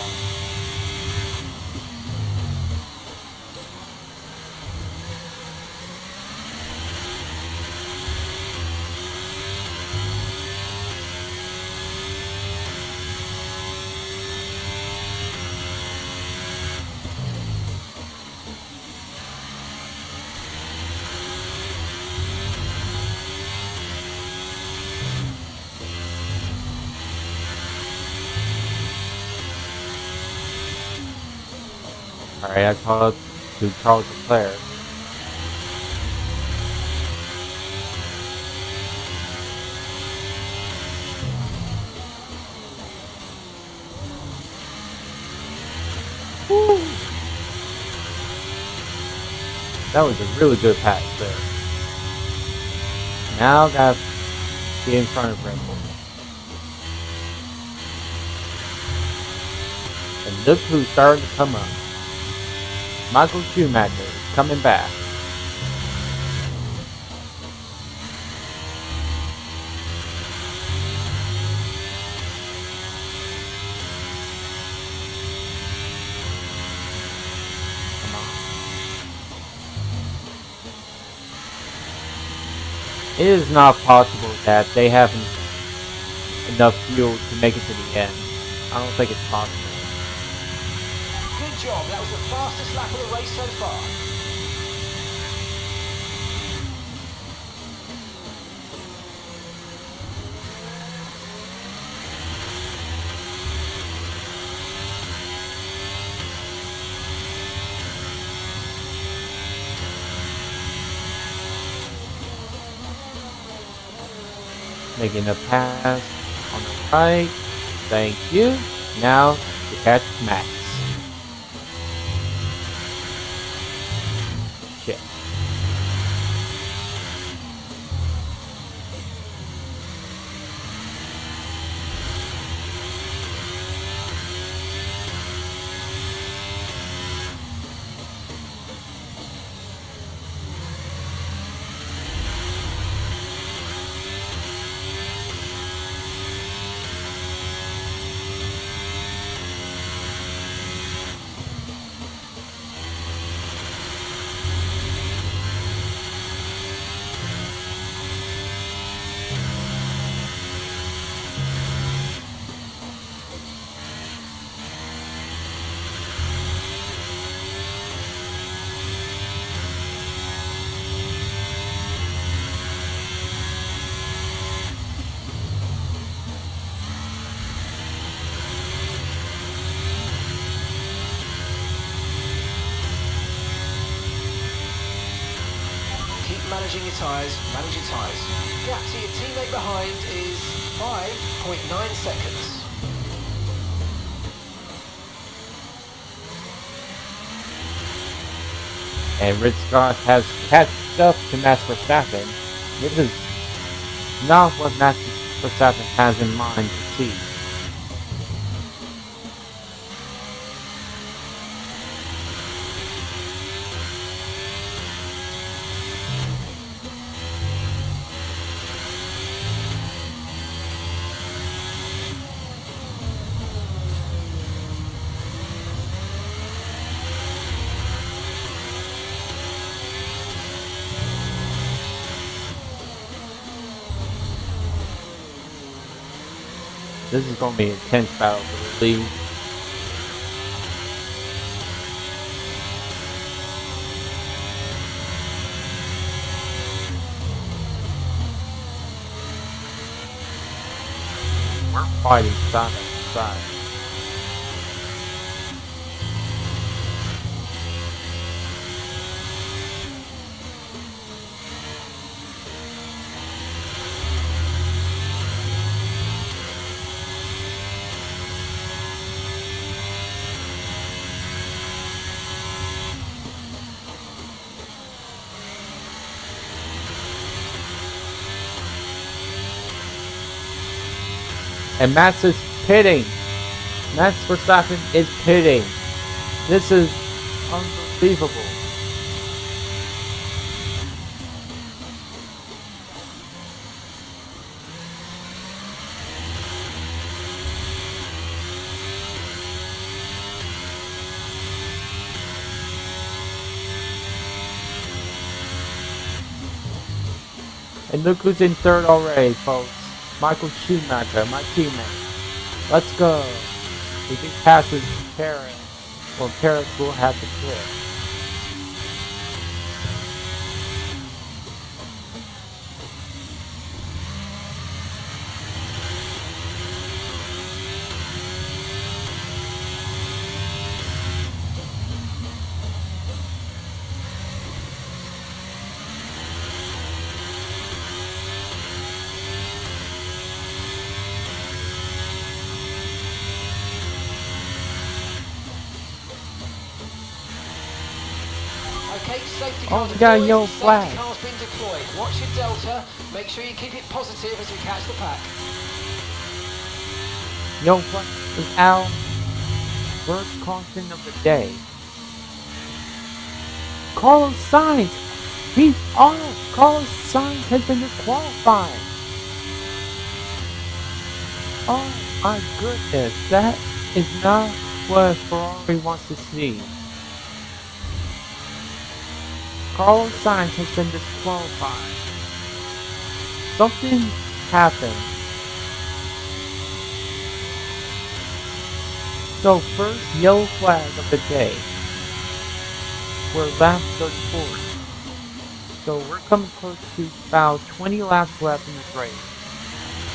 Alright, I call up to Charles Leclerc. Woo. That was a really good pass there. Now gotta get in front of Red Bull. And look who's starting to come up. Michael Schumacher is coming back. Come on. It is not possible that they have enough fuel to make it to the end. I don't think it's possible. Good job. That was the fastest lap of the race so far. Making a pass on the right. Thank you. Now to catch Max. Shit. Keep managing your tyres, manage your tyres. Gap to your teammate behind is 5.9 seconds. And Red Scott has catched up to Max Verstappen. This is not what Max Verstappen has in mind to see. This is going to be an intense battle for the lead. We're fighting side by side. And Max is pitting. Max Verstappen is pitting. This is unbelievable. And look who's in third already, folks. Michael Schumacher, my teammate. Let's go. If he passes Perez, well, Perez will have to quit. Okay, safety Oh, car we got a deployed, yellow safety flag. car's been deployed. Watch your delta, make sure you keep it positive as we catch the pack. Yo, what is our first caution of the day? Carlos Sainz! He's off! Carlos Sainz has been disqualified! Oh my goodness, that is not what Ferrari wants to see. Carlos Sainz has been disqualified. Something happened. So first yellow flag of the day. We're lap 34. So we're coming close to about 20 laps left in this race.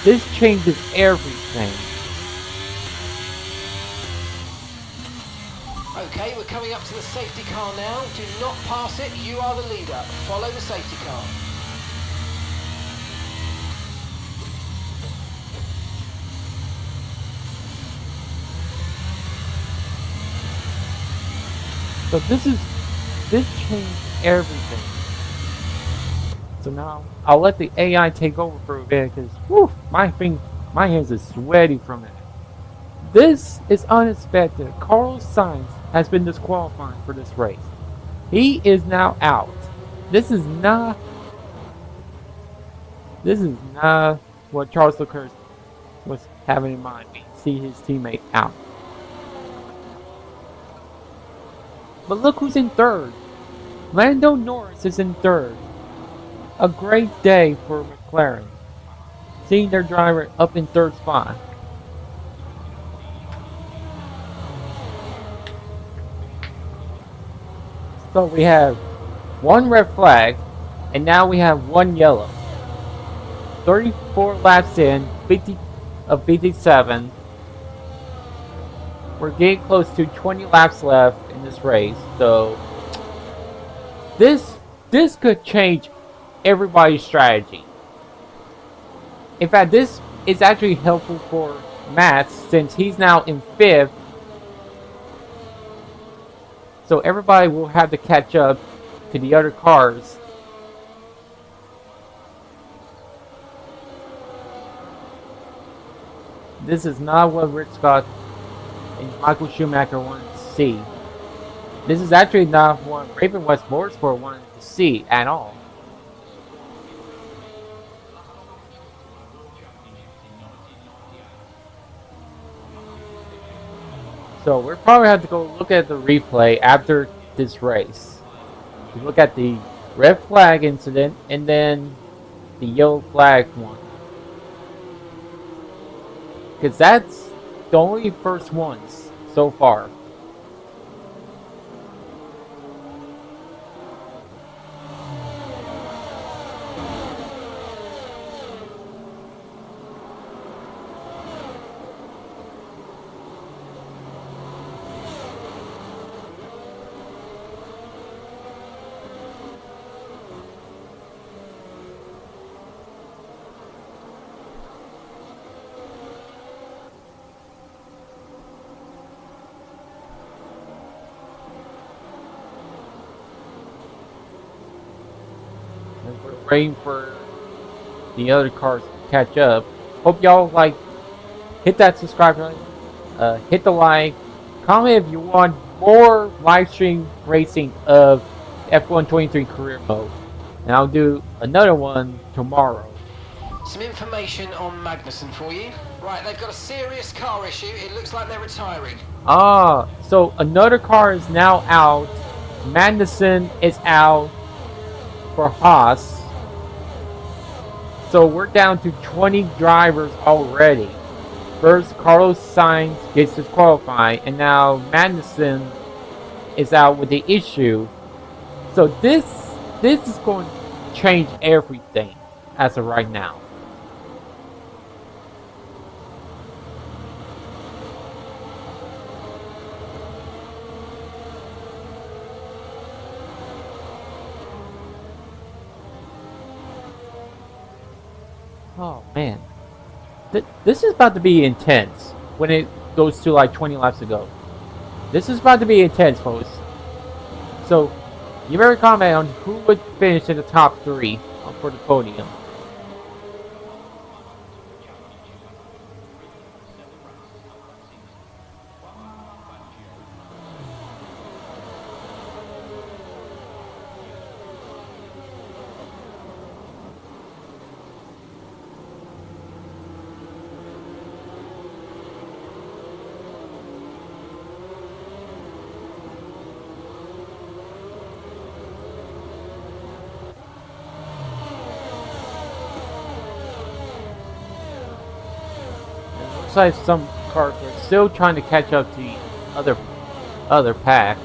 This changes everything. Okay, we're coming up to the safety car now. Do not pass it, you are the leader. Follow the safety car. So this changed everything. So now I'll let the AI take over for a bit because my hands are sweaty from it. This is unexpected. Carlos Sainz has been disqualified for this race. He is now out. This is not what Charles Leclerc was having in mind. See his teammate out. But look who's in third. Lando Norris is in third. A great day for McLaren. Seeing their driver up in third spot. So we have one red flag, and now we have one yellow. 34 laps in, 57. We're getting close to 20 laps left in this race, so this could change everybody's strategy. In fact, this is actually helpful for Max since he's now in 5th. So everybody will have to catch up to the other cars. This is not what Rick Scott and Michael Schumacher wanted to see. This is actually not what Raven West Motorsport wanted to see at all. So we'll probably have to go look at the replay after this race. Look at the red flag incident and then the yellow flag one. Because that's the only first ones so far. We're waiting for the other cars to catch up. Hope y'all hit that subscribe button, hit the like, comment if you want more live stream racing of F1 23 career mode, and I'll do another one tomorrow. Some information on Magnussen for you. Right, they've got a serious car issue. It looks like they're retiring. So another car is now out. Magnussen is out for Haas. So we're down to 20 drivers already. First, Carlos Sainz gets disqualified, and now Magnussen is out with the issue. So this is going to change everything as of right now. Oh man, this is about to be intense when it goes to like 20 laps to go. This is about to be intense, folks. So You better comment on who would finish in the top 3 for the podium. Looks like some cars are still trying to catch up to the other pack.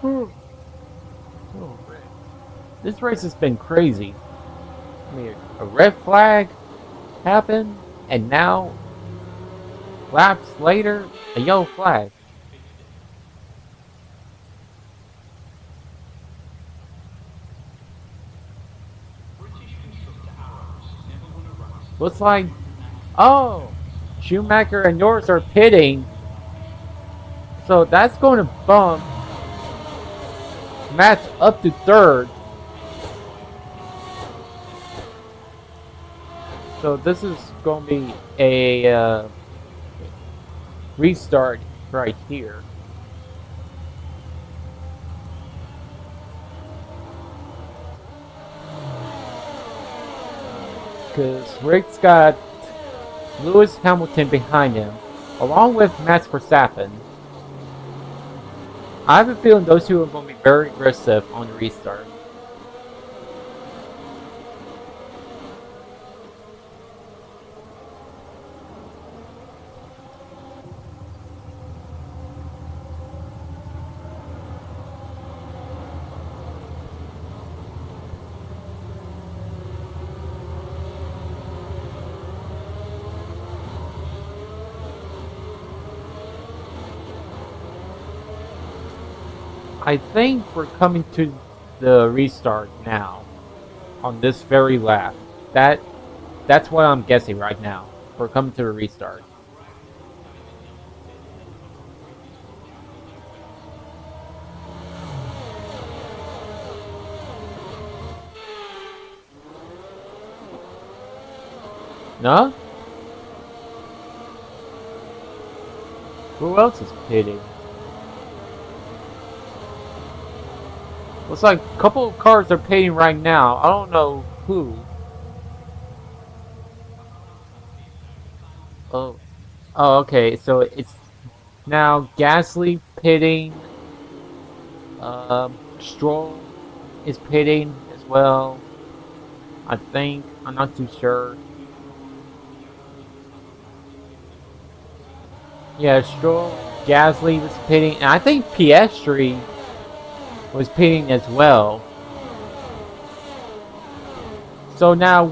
Oh, man. This race has been crazy. I mean, a red flag happened, and now, laps later, a yellow flag. Looks like, oh, Schumacher and Norris are pitting, so that's going to bump Max up to 3rd. So this is going to be a restart right here. Because Rick's got Lewis Hamilton behind him, along with Max Verstappen. I have a feeling those two are going to be very aggressive on the restart. I think we're coming to the restart now, on this very lap. That's what I'm guessing right now. We're coming to the restart. No? Who else is pitting? Looks like a couple of cars are pitting right now. I don't know who. Oh, okay. So it's now Gasly pitting. Stroll is pitting as well. I think. I'm not too sure. Yeah, Stroll, Gasly was pitting, and I think Piastri was pitting as well. So now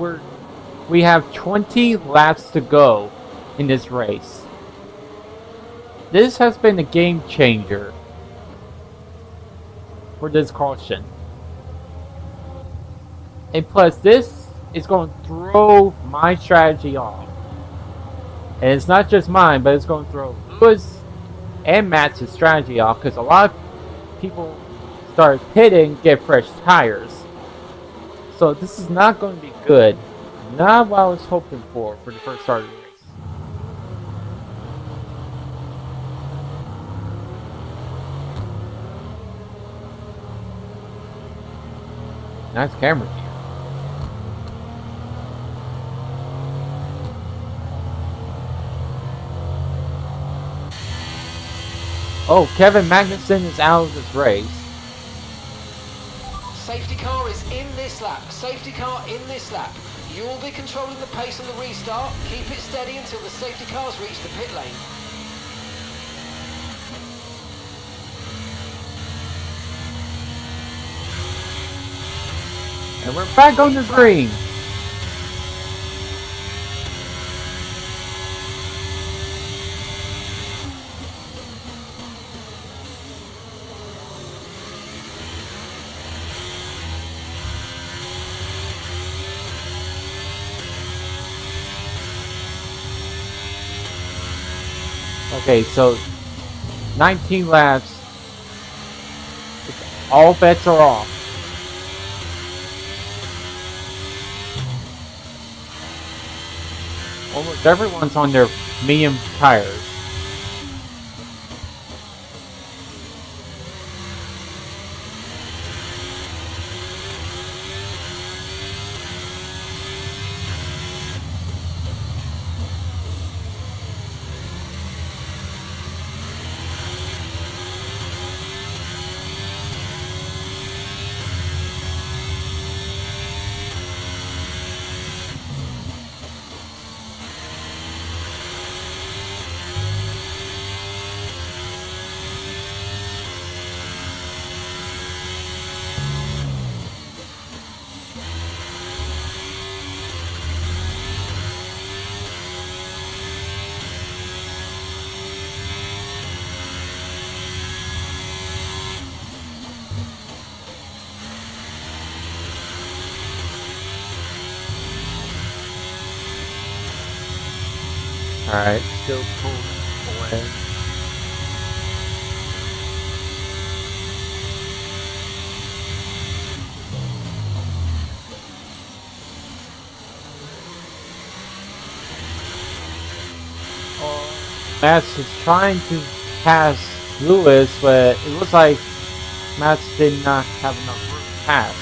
we have 20 laps to go in this race. This has been a game changer for this caution. And plus, this is going to throw my strategy off. And it's not just mine, but it's going to throw Lewis and Max's strategy off, because a lot of people start pitting, get fresh tires. So this is not going to be good. Not what I was hoping for the first start of the race. Nice camera here. Oh, Kevin Magnussen is out of this race. Safety car is in this lap. Safety car in this lap. You'll be controlling the pace on the restart. Keep it steady until the safety cars reach the pit lane. And we're back on the green. Okay, so 19 laps. All bets are off. Almost everyone's on their medium tires. Alright, still pulling away. Mats is trying to pass Lewis, but it looks like Mats did not have enough room to pass.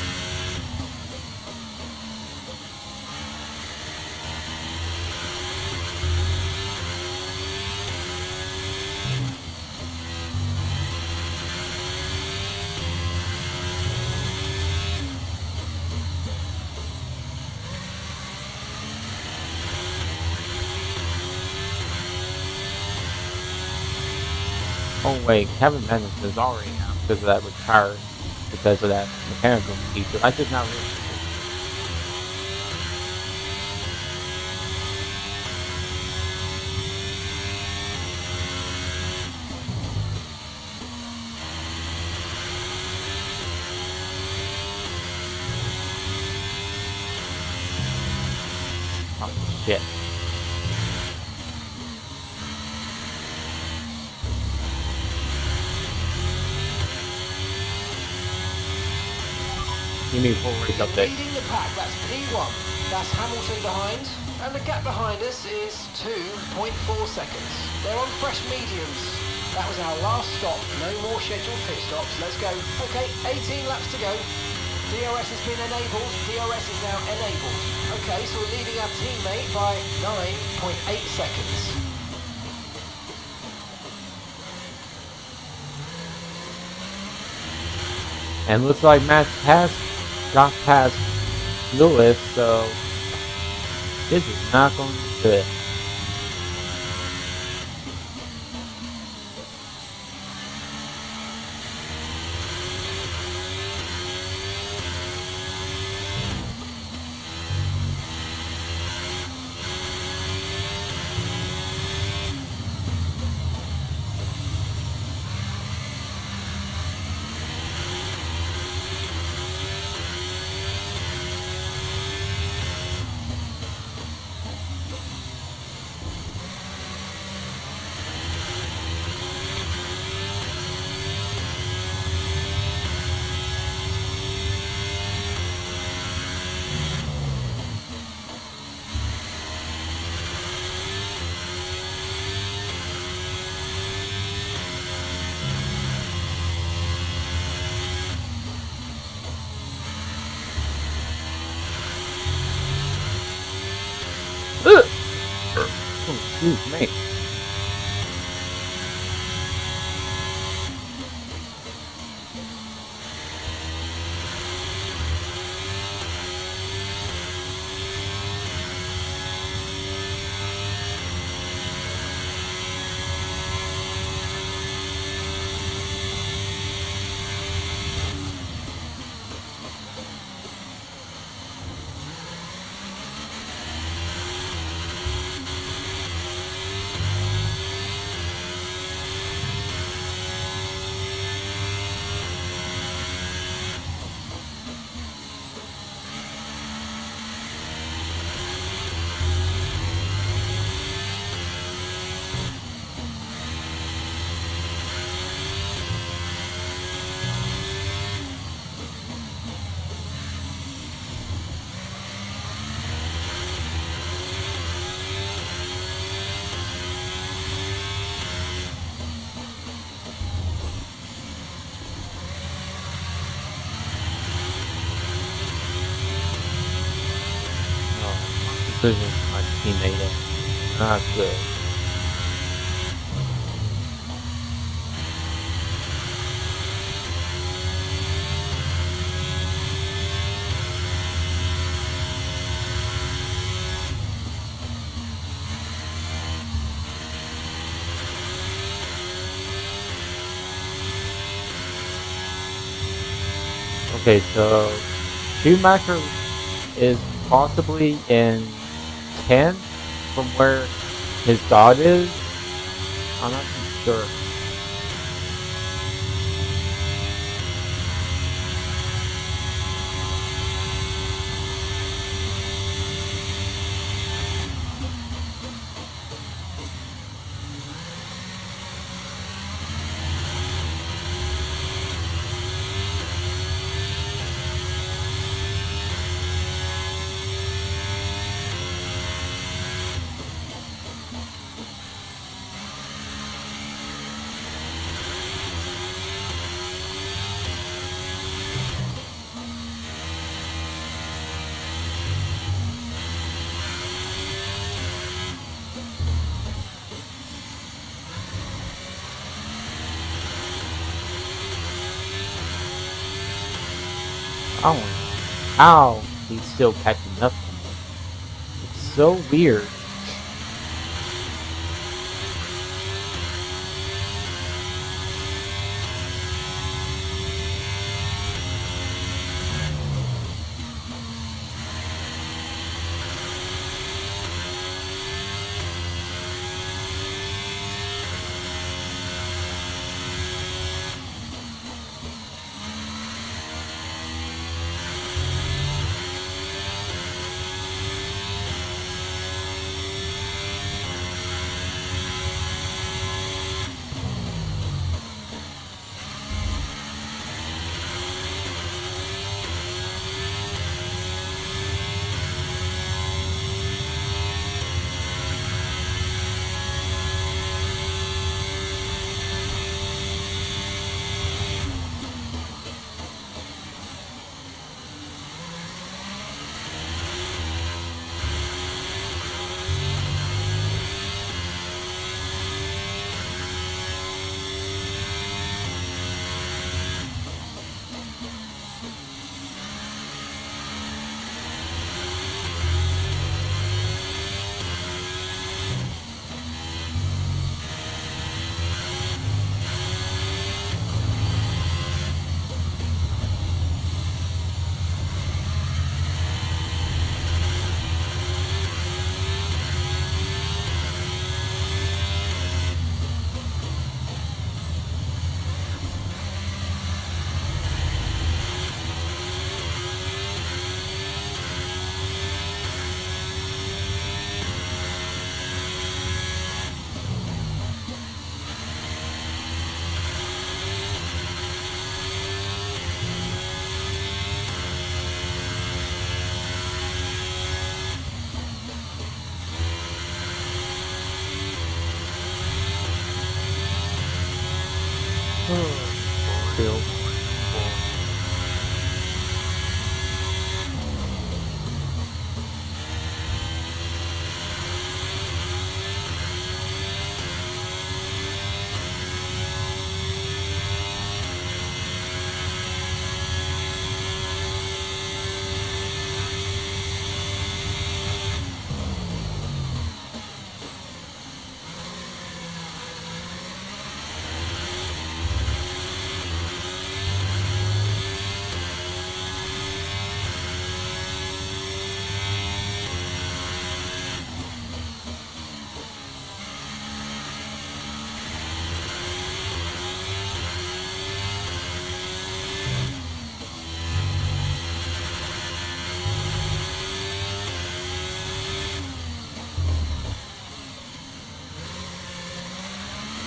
Oh wait, Kevin Mendes is already out because of that retired, because of that mechanical feature. I did not realize. Oh shit. You need full race update. Leading the pack, that's P1. That's Hamilton behind. And the gap behind us is 2.4 seconds. They're on fresh mediums. That was our last stop. No more scheduled pit stops. Let's go. Okay, 18 laps to go. DRS has been enabled. DRS is now enabled. Okay, so we're leading our teammate by 9.8 seconds. And looks like Matt has got past Lewis, so this is not going to be good. Excuse me. Prison my teammate in. Not good. Okay, so Schumacher is possibly in 10th from where his dot is. I'm not too sure. Oh, how he's still catching up to me. It's so weird. Still.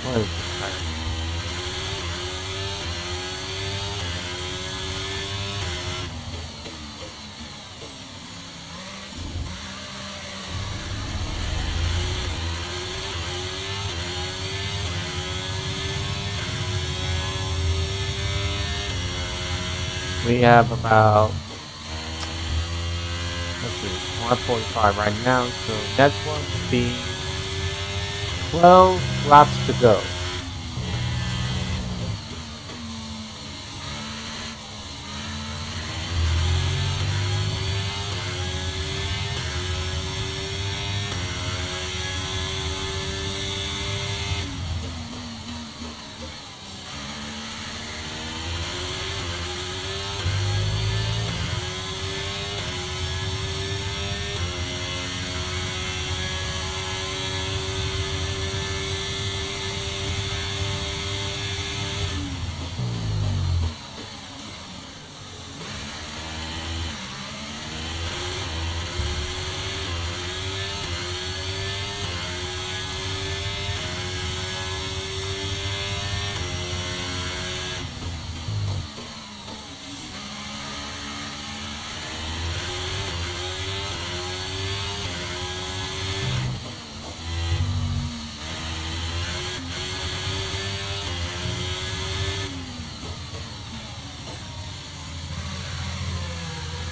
What is this time? We have about, let's see, 1:45 right now, so next one will be 12 laps to go.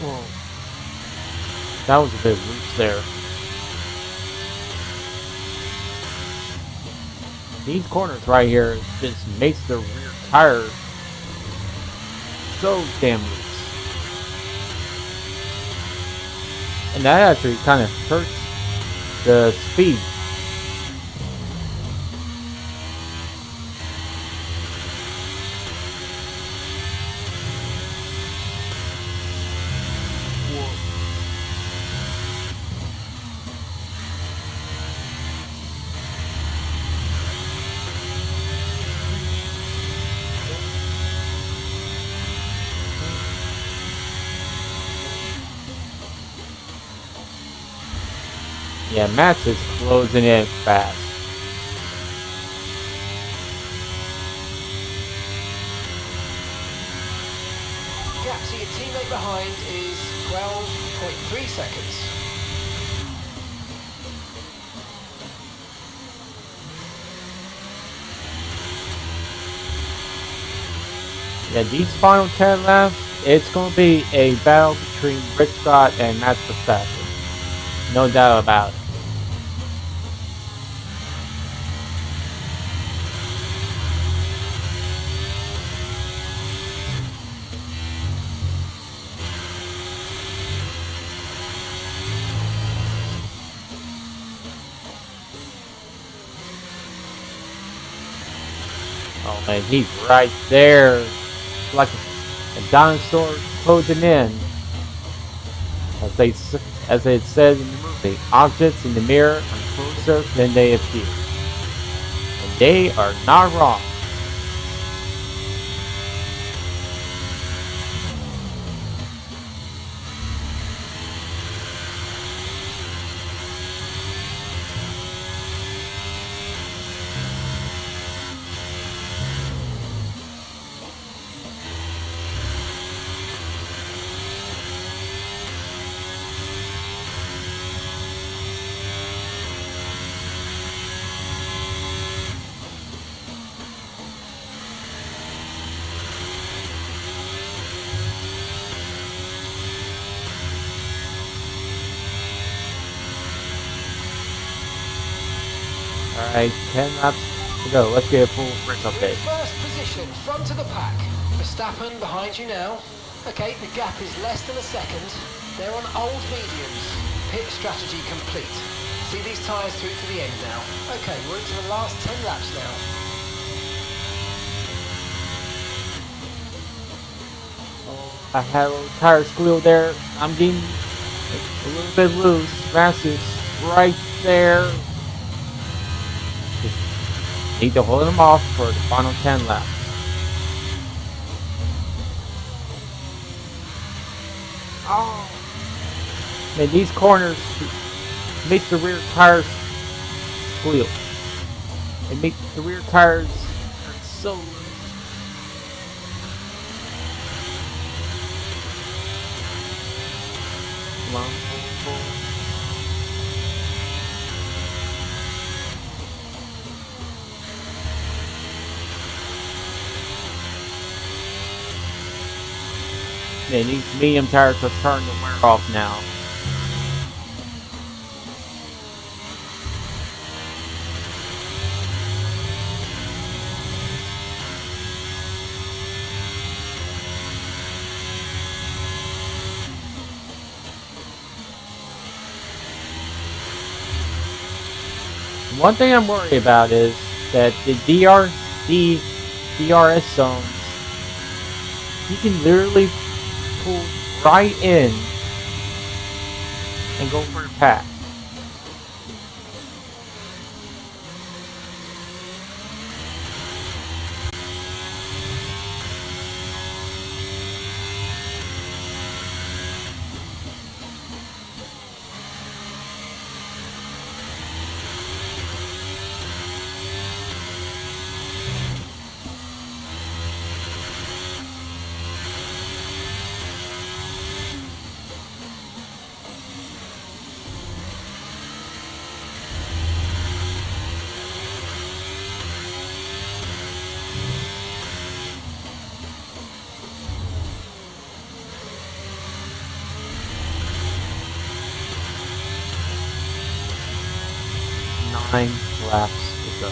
Whoa. That was a bit loose there. These corners right here just makes the rear tire so damn loose. And that actually kind of hurts the speed. Yeah, Max is closing in fast. Gap to your teammate behind is 12.3 seconds. Yeah, these final 10 laps, it's going to be a battle between Rick Scott and Max Verstappen. No doubt about it. Oh man, he's right there. Like a dinosaur closing in. As it says in the movie, objects in the mirror are closer than they appear. And they are not wrong. Alright, 10 laps to go. Let's get a full race You're in update. first position, front of the pack. Verstappen behind you now. Okay, the gap is less than a second. They're on old mediums. Pit strategy complete. See these tyres through to the end now. Okay, we're into the last 10 laps now. I had a little tire squeal there. I'm getting a little bit loose. Max is right there. Just need to hold him off for the final 10 laps. Oh. Man, these corners make the rear tires squeal. They make the rear tires so loose. Come on, pull, pull. Man, these medium tires are starting to wear off now. One thing I'm worried about is that the DRS zones, you can literally pull right in and go for a pass. Nine laps to go.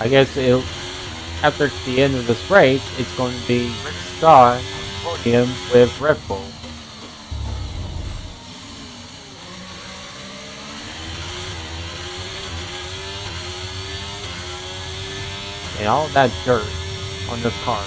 I guess after the end of this race, it's going to be Rick Scott on the podium with Red Bull. And all that dirt on this car.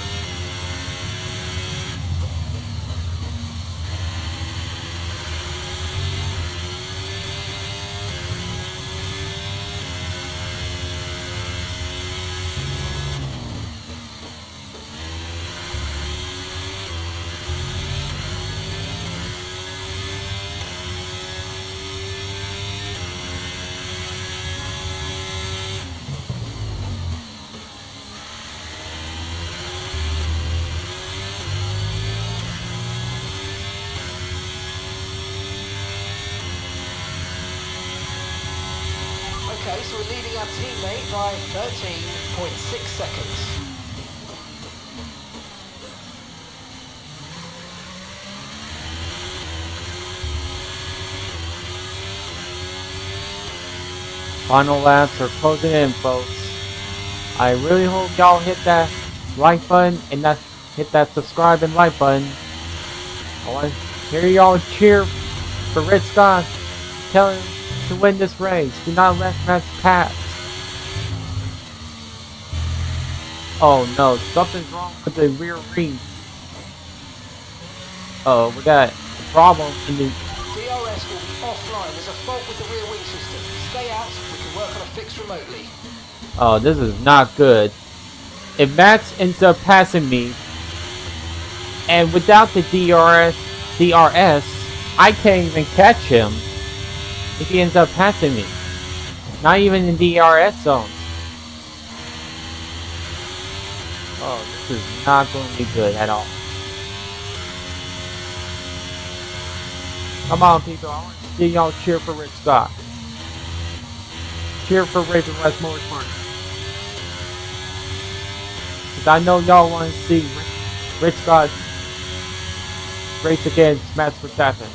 Okay, so we're leading our teammate by 13.6 seconds. Final laps are closing in, folks. I really hope y'all hit that like button and hit that subscribe and like button. I want to hear y'all cheer for Red Scott. Tell him to win this race. Do not let Max pass. Oh no, something's wrong with the rear wing. Oh, we got a problem in the... DRS will be offline. There's a fault with the rear wing system. Stay out. We can work on a fix remotely. Oh, this is not good. If Max ends up passing me, and without the DRS, I can't even catch him if he ends up passing me. Not even in DRS zones. Oh, this is not going to be good at all. Come on, people. I want to see y'all cheer for Rick Scott. Cheer for Raven West Motorsport. Because I know y'all want to see Rick Scott race against Max Verstappen.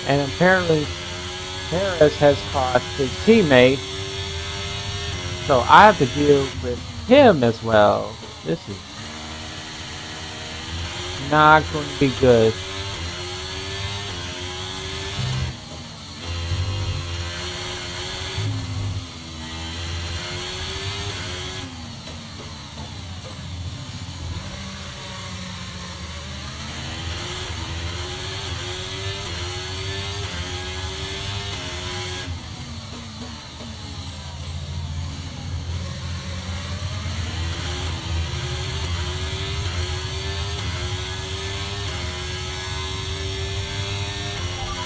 And apparently Perez has caught his teammate, so I have to deal with him as well. This is not going to be good.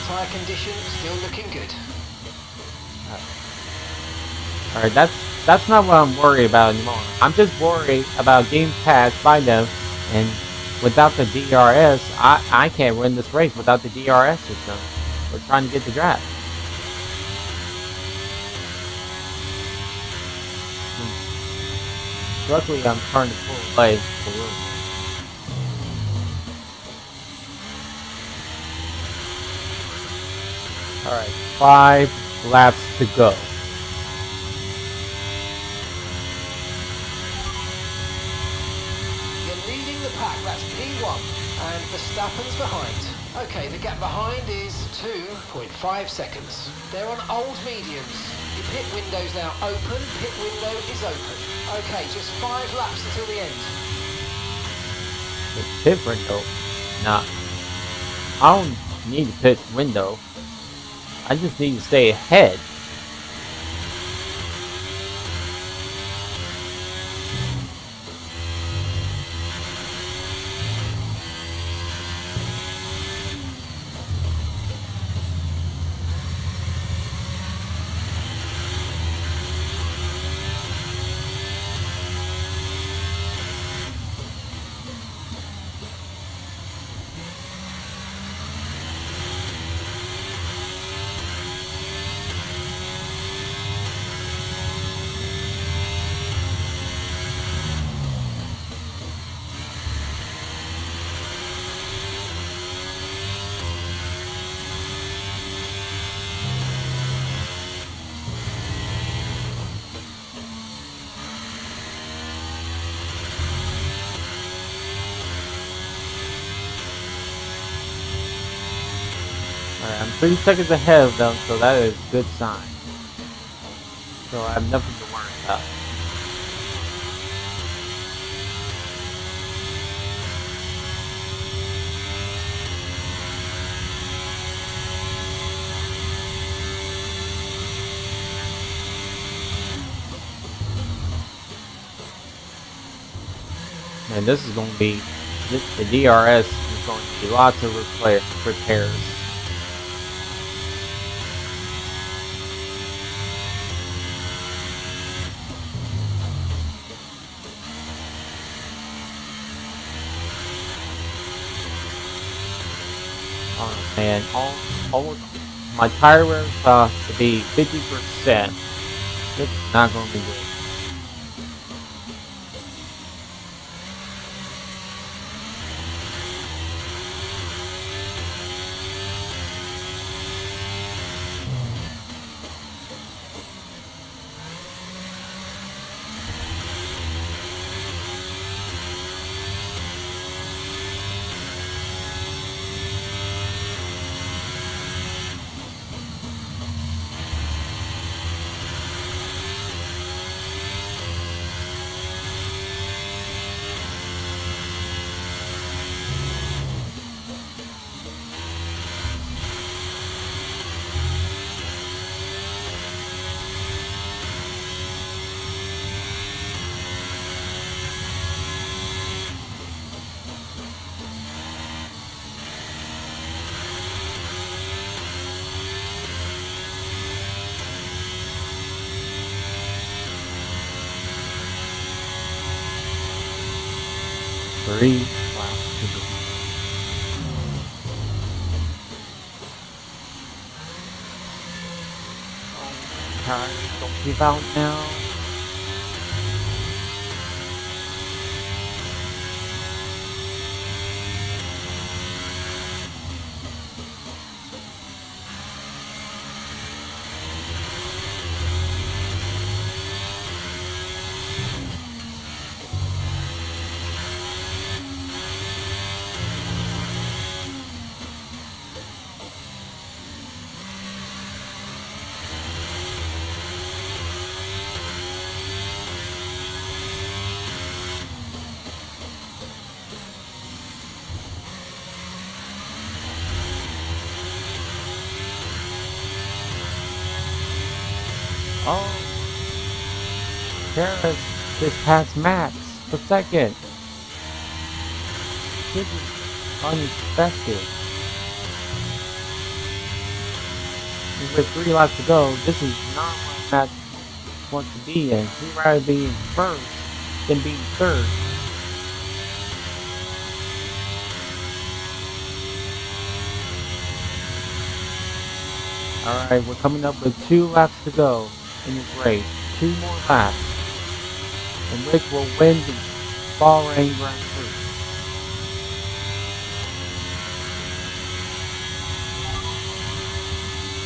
Tyre condition still looking good. Alright, that's not what I'm worried about anymore. I'm just worried about getting passed by them, and without the DRS, I can't win this race without the DRS system. We're trying to get the draft. Luckily, I'm trying to pull away a little bit. Alright, 5 laps to go. You're leading the pack, that's P1, and Verstappen's behind. Okay, the gap behind is 2.5 seconds. They're on old mediums. Your pit window's now open, pit window is open. Okay, just 5 laps until the end. The pit window? Nah. I don't need a pit window. I just need to stay ahead. Alright, I'm 3 seconds ahead of them, so that is a good sign. So I have nothing to worry about. And this is going to be, the DRS is going to be lots of repairs. Oh man, almost my tire wear is to be 50%. It's not going to be good. Three laps to go. Tires don't give out now. Oh, Paris just passed Max for second. This is unexpected. With 3 laps to go, this is not what Max wants to be in. He'd rather be in first than being third. Alright, we're coming up with 2 laps to go in this race. 2 more laps. And Rick will win the Bahrain Grand Prix.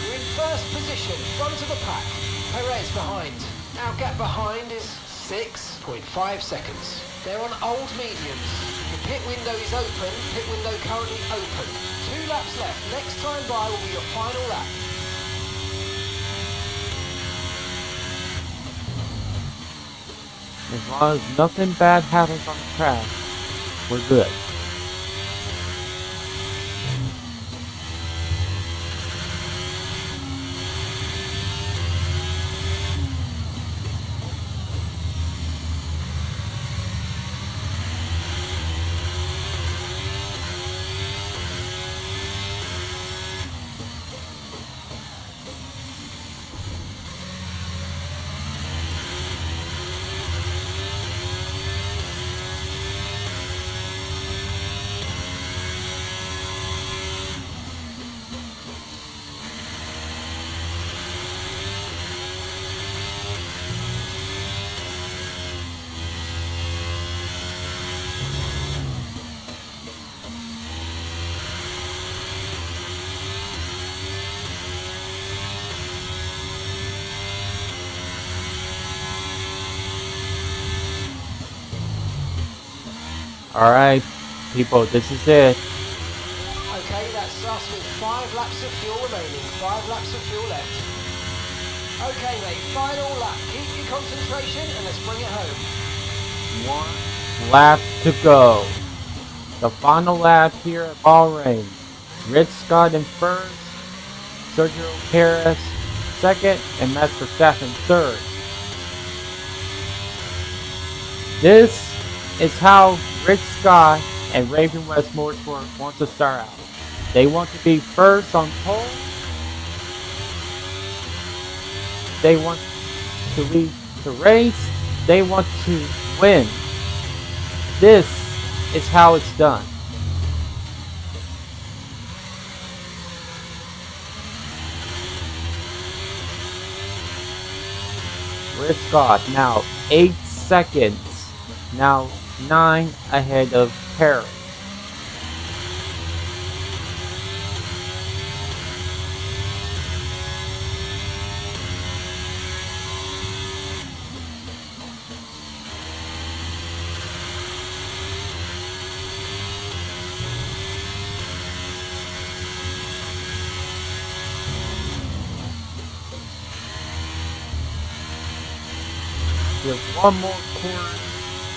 We're in first position, front of the pack. Perez behind. Our gap behind is 6.5 seconds. They're on old mediums. The pit window is open, pit window currently open. 2 laps left. Next time by will be your final lap. As long as nothing bad happens on the track, we're good. Alright, people, this is it. Okay, that's us with 5 laps of fuel remaining. 5 laps of fuel left. Okay, mate, final lap. Keep your concentration and let's bring it home. 1 lap to go. The final lap here at Bahrain. Red Scott in first, Sergio Perez second, and Max Verstappen third. This is how Rick Scott and Raven West Motorsport want to start out. They want to be first on pole. They want to lead the race. They want to win. This is how it's done. Rick Scott now 8 seconds. Now 9 ahead of Paris. With 1 more corner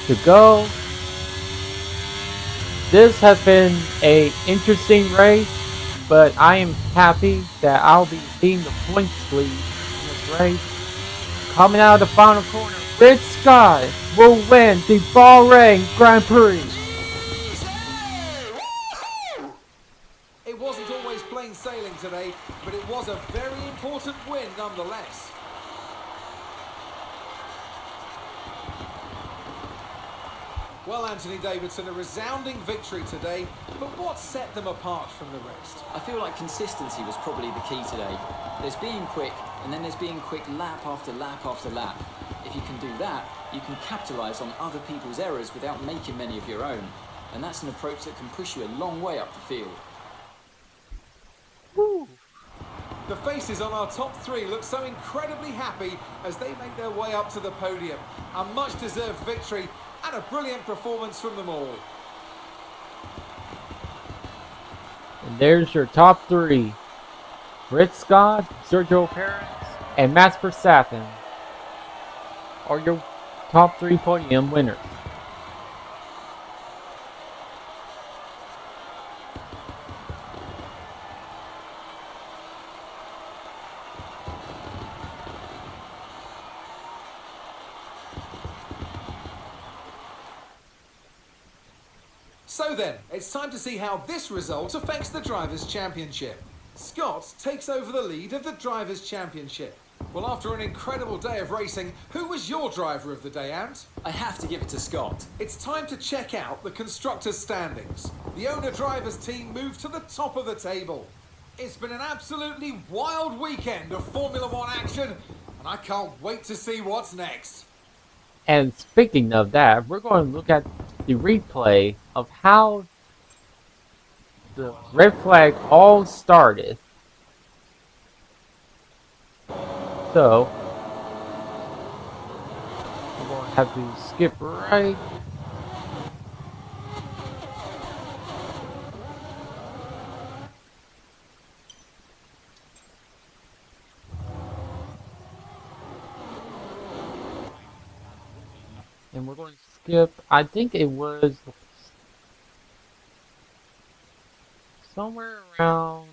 to go. This has been an interesting race, but I am happy that I'll be leading the points lead in this race. Coming out of the final corner, Rick Scott will win the Bahrain Grand Prix. It wasn't always plain sailing today, but it was a very important win nonetheless. Well, Anthony Davidson, a resounding victory today, but what set them apart from the rest? I feel like consistency was probably the key today. There's being quick, and then there's being quick lap after lap after lap. If you can do that, you can capitalise on other people's errors without making many of your own. And that's an approach that can push you a long way up the field. Woo. The faces on our top 3 look so incredibly happy as they make their way up to the podium. A much-deserved victory and a brilliant performance from them all. And there's your top 3. Rick Scott, Sergio Perez, and Max Verstappen are your top 3 podium winners. So then, it's time to see how this result affects the Drivers' Championship. Scott takes over the lead of the Drivers' Championship. Well, after an incredible day of racing, who was your driver of the day, Ant? I have to give it to Scott. It's time to check out the constructors' standings. The owner-drivers team moved to the top of the table. It's been an absolutely wild weekend of Formula One action, and I can't wait to see what's next. And speaking of that, we're going to look at the replay of how the red flag all started. So, we're going to have to skip right. And we're going to skip, I think it was somewhere around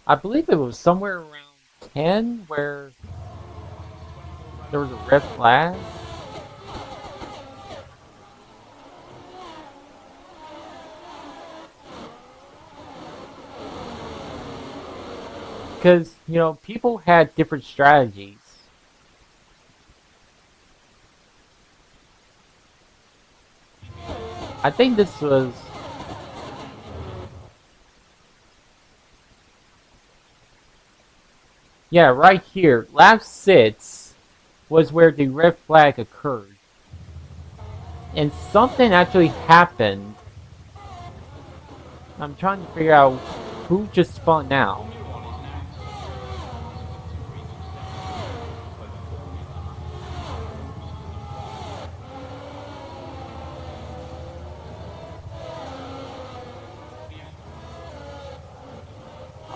I believe it was somewhere around 10 where there was a red flag. Because, you know, people had different strategies. I think this was... Yeah, right here. Lap 6 was where the red flag occurred. And something actually happened. I'm trying to figure out who just spun out.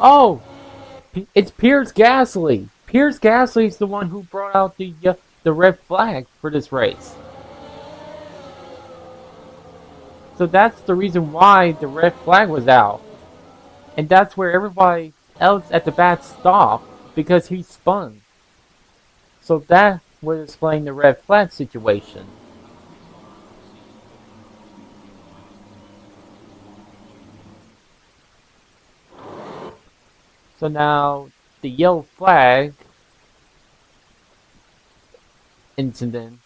Oh! It's Pierce Gasly! Pierce Gasly's the one who brought out the red flag for this race. So that's the reason why the red flag was out. And that's where everybody else at the back stopped, because he spun. So that would explain the red flag situation. So now, the yellow flag incident,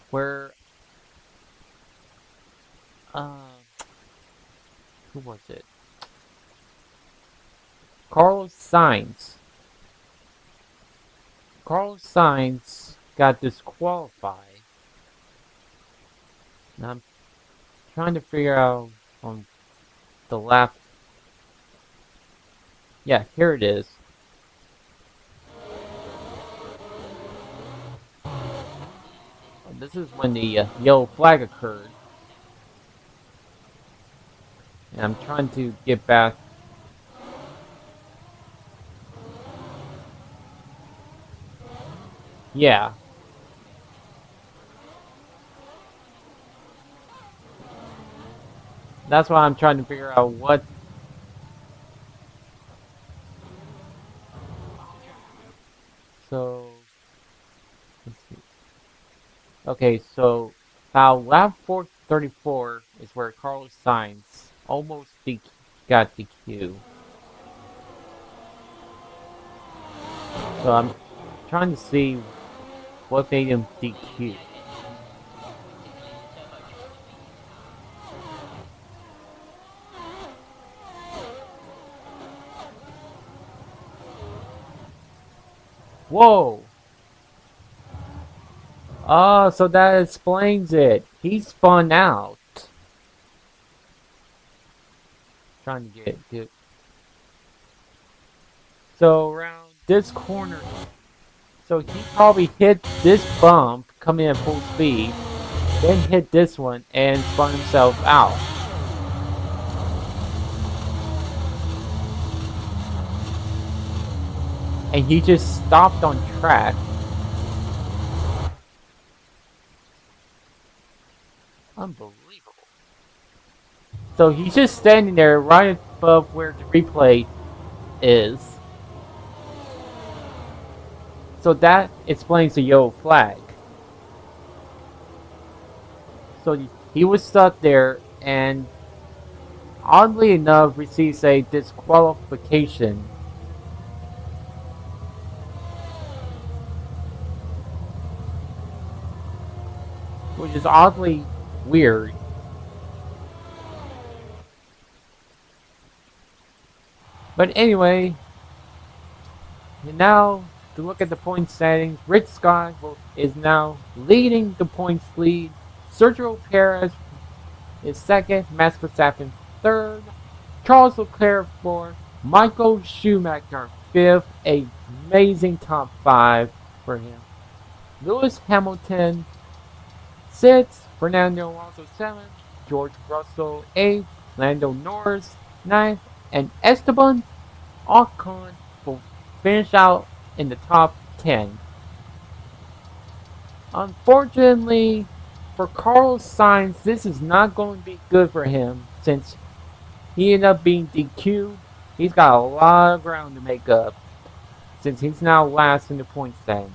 where, who was it? Carlos Sainz. Carlos Sainz got disqualified. Now I'm trying to figure out on the lap. Yeah, here it is. This is when the yellow flag occurred. And I'm trying to get back. Yeah. That's why I'm trying to figure out what. So, let's see. Okay, so about lap 434 is where Carlos Sainz almost got DQ. So I'm trying to see what made him DQ. Whoa! Oh, so that explains it. He spun out. Trying to get it. So around this corner. So he probably hit this bump coming at full speed. Then hit this one and spun himself out. And he just stopped on track. Unbelievable. So he's just standing there right above where the replay is. So that explains the yellow flag. So he was stuck there and oddly enough receives a disqualification. Which is oddly weird. But anyway, now to look at the point standings, Rick Scott is now leading the points lead. Sergio Perez is second, Max Verstappen third, Charles Leclerc fourth, Michael Schumacher fifth, a amazing top five for him. Lewis Hamilton sixth, Fernando Alonso seventh, George Russell eighth, Lando Norris ninth, and Esteban Ocon will finish out in the top 10. Unfortunately for Carlos Sainz, this is not going to be good for him since he ended up being DQ'd. He's got a lot of ground to make up since he's now last in the point standings.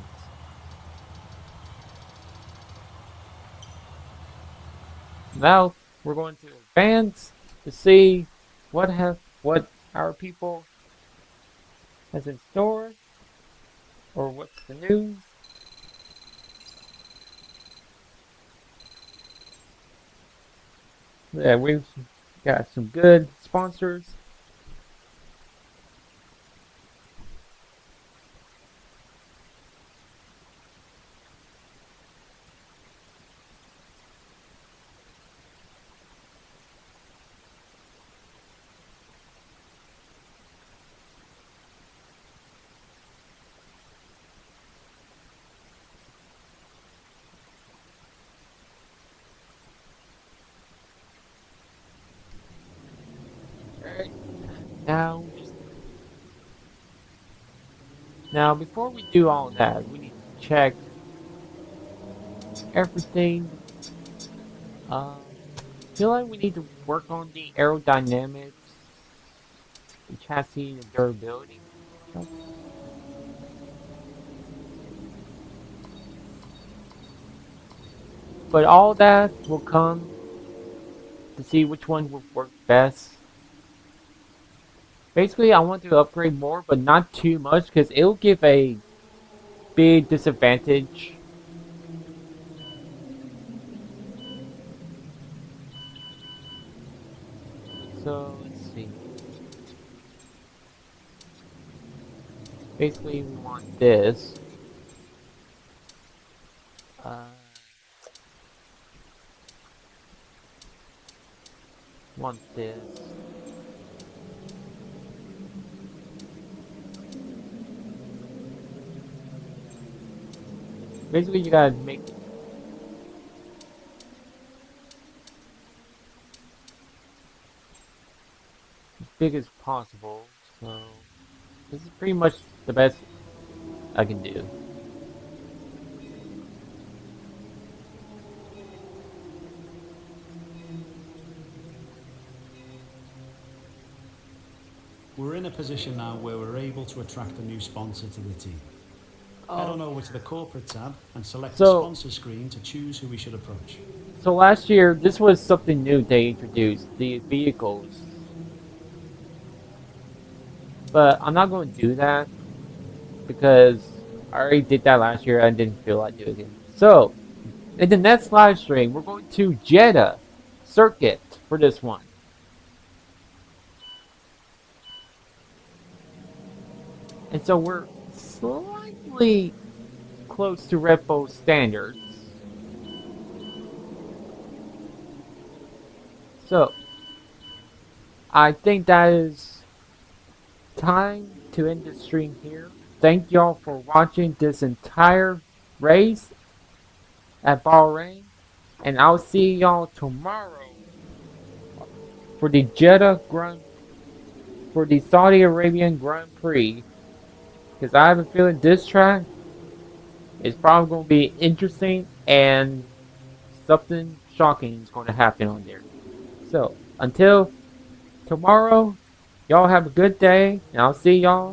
Now we're going to advance to see what our people has in store or what's the news. Yeah, we've got some good sponsors. Now, before we do all that, we need to check everything. Feel like we need to work on the aerodynamics, the chassis, and durability. But all that will come to see which one will work best. Basically, I want to upgrade more, but not too much, because it'll give a big disadvantage. So, let's see. Basically, we want this. Want this. Basically, you gotta make it as big as possible. So, this is pretty much the best I can do. We're in a position now where we're able to attract a new sponsor to the team. Head on over to the corporate tab and select the sponsor screen to choose who we should approach. So last year, this was something new they introduced, the vehicles. But I'm not going to do that because I already did that last year and didn't feel like doing it. So, in the next live stream, we're going to Jeddah Circuit for this one. And so we're slightly close to Red Bull standards. So, I think that is time to end the stream here. Thank y'all for watching this entire race at Bahrain. And I'll see y'all tomorrow for the for the Saudi Arabian Grand Prix. Because I have a feeling this track is probably going to be interesting and something shocking is going to happen on there. So, until tomorrow, Y'all have a good day, and I'll see y'all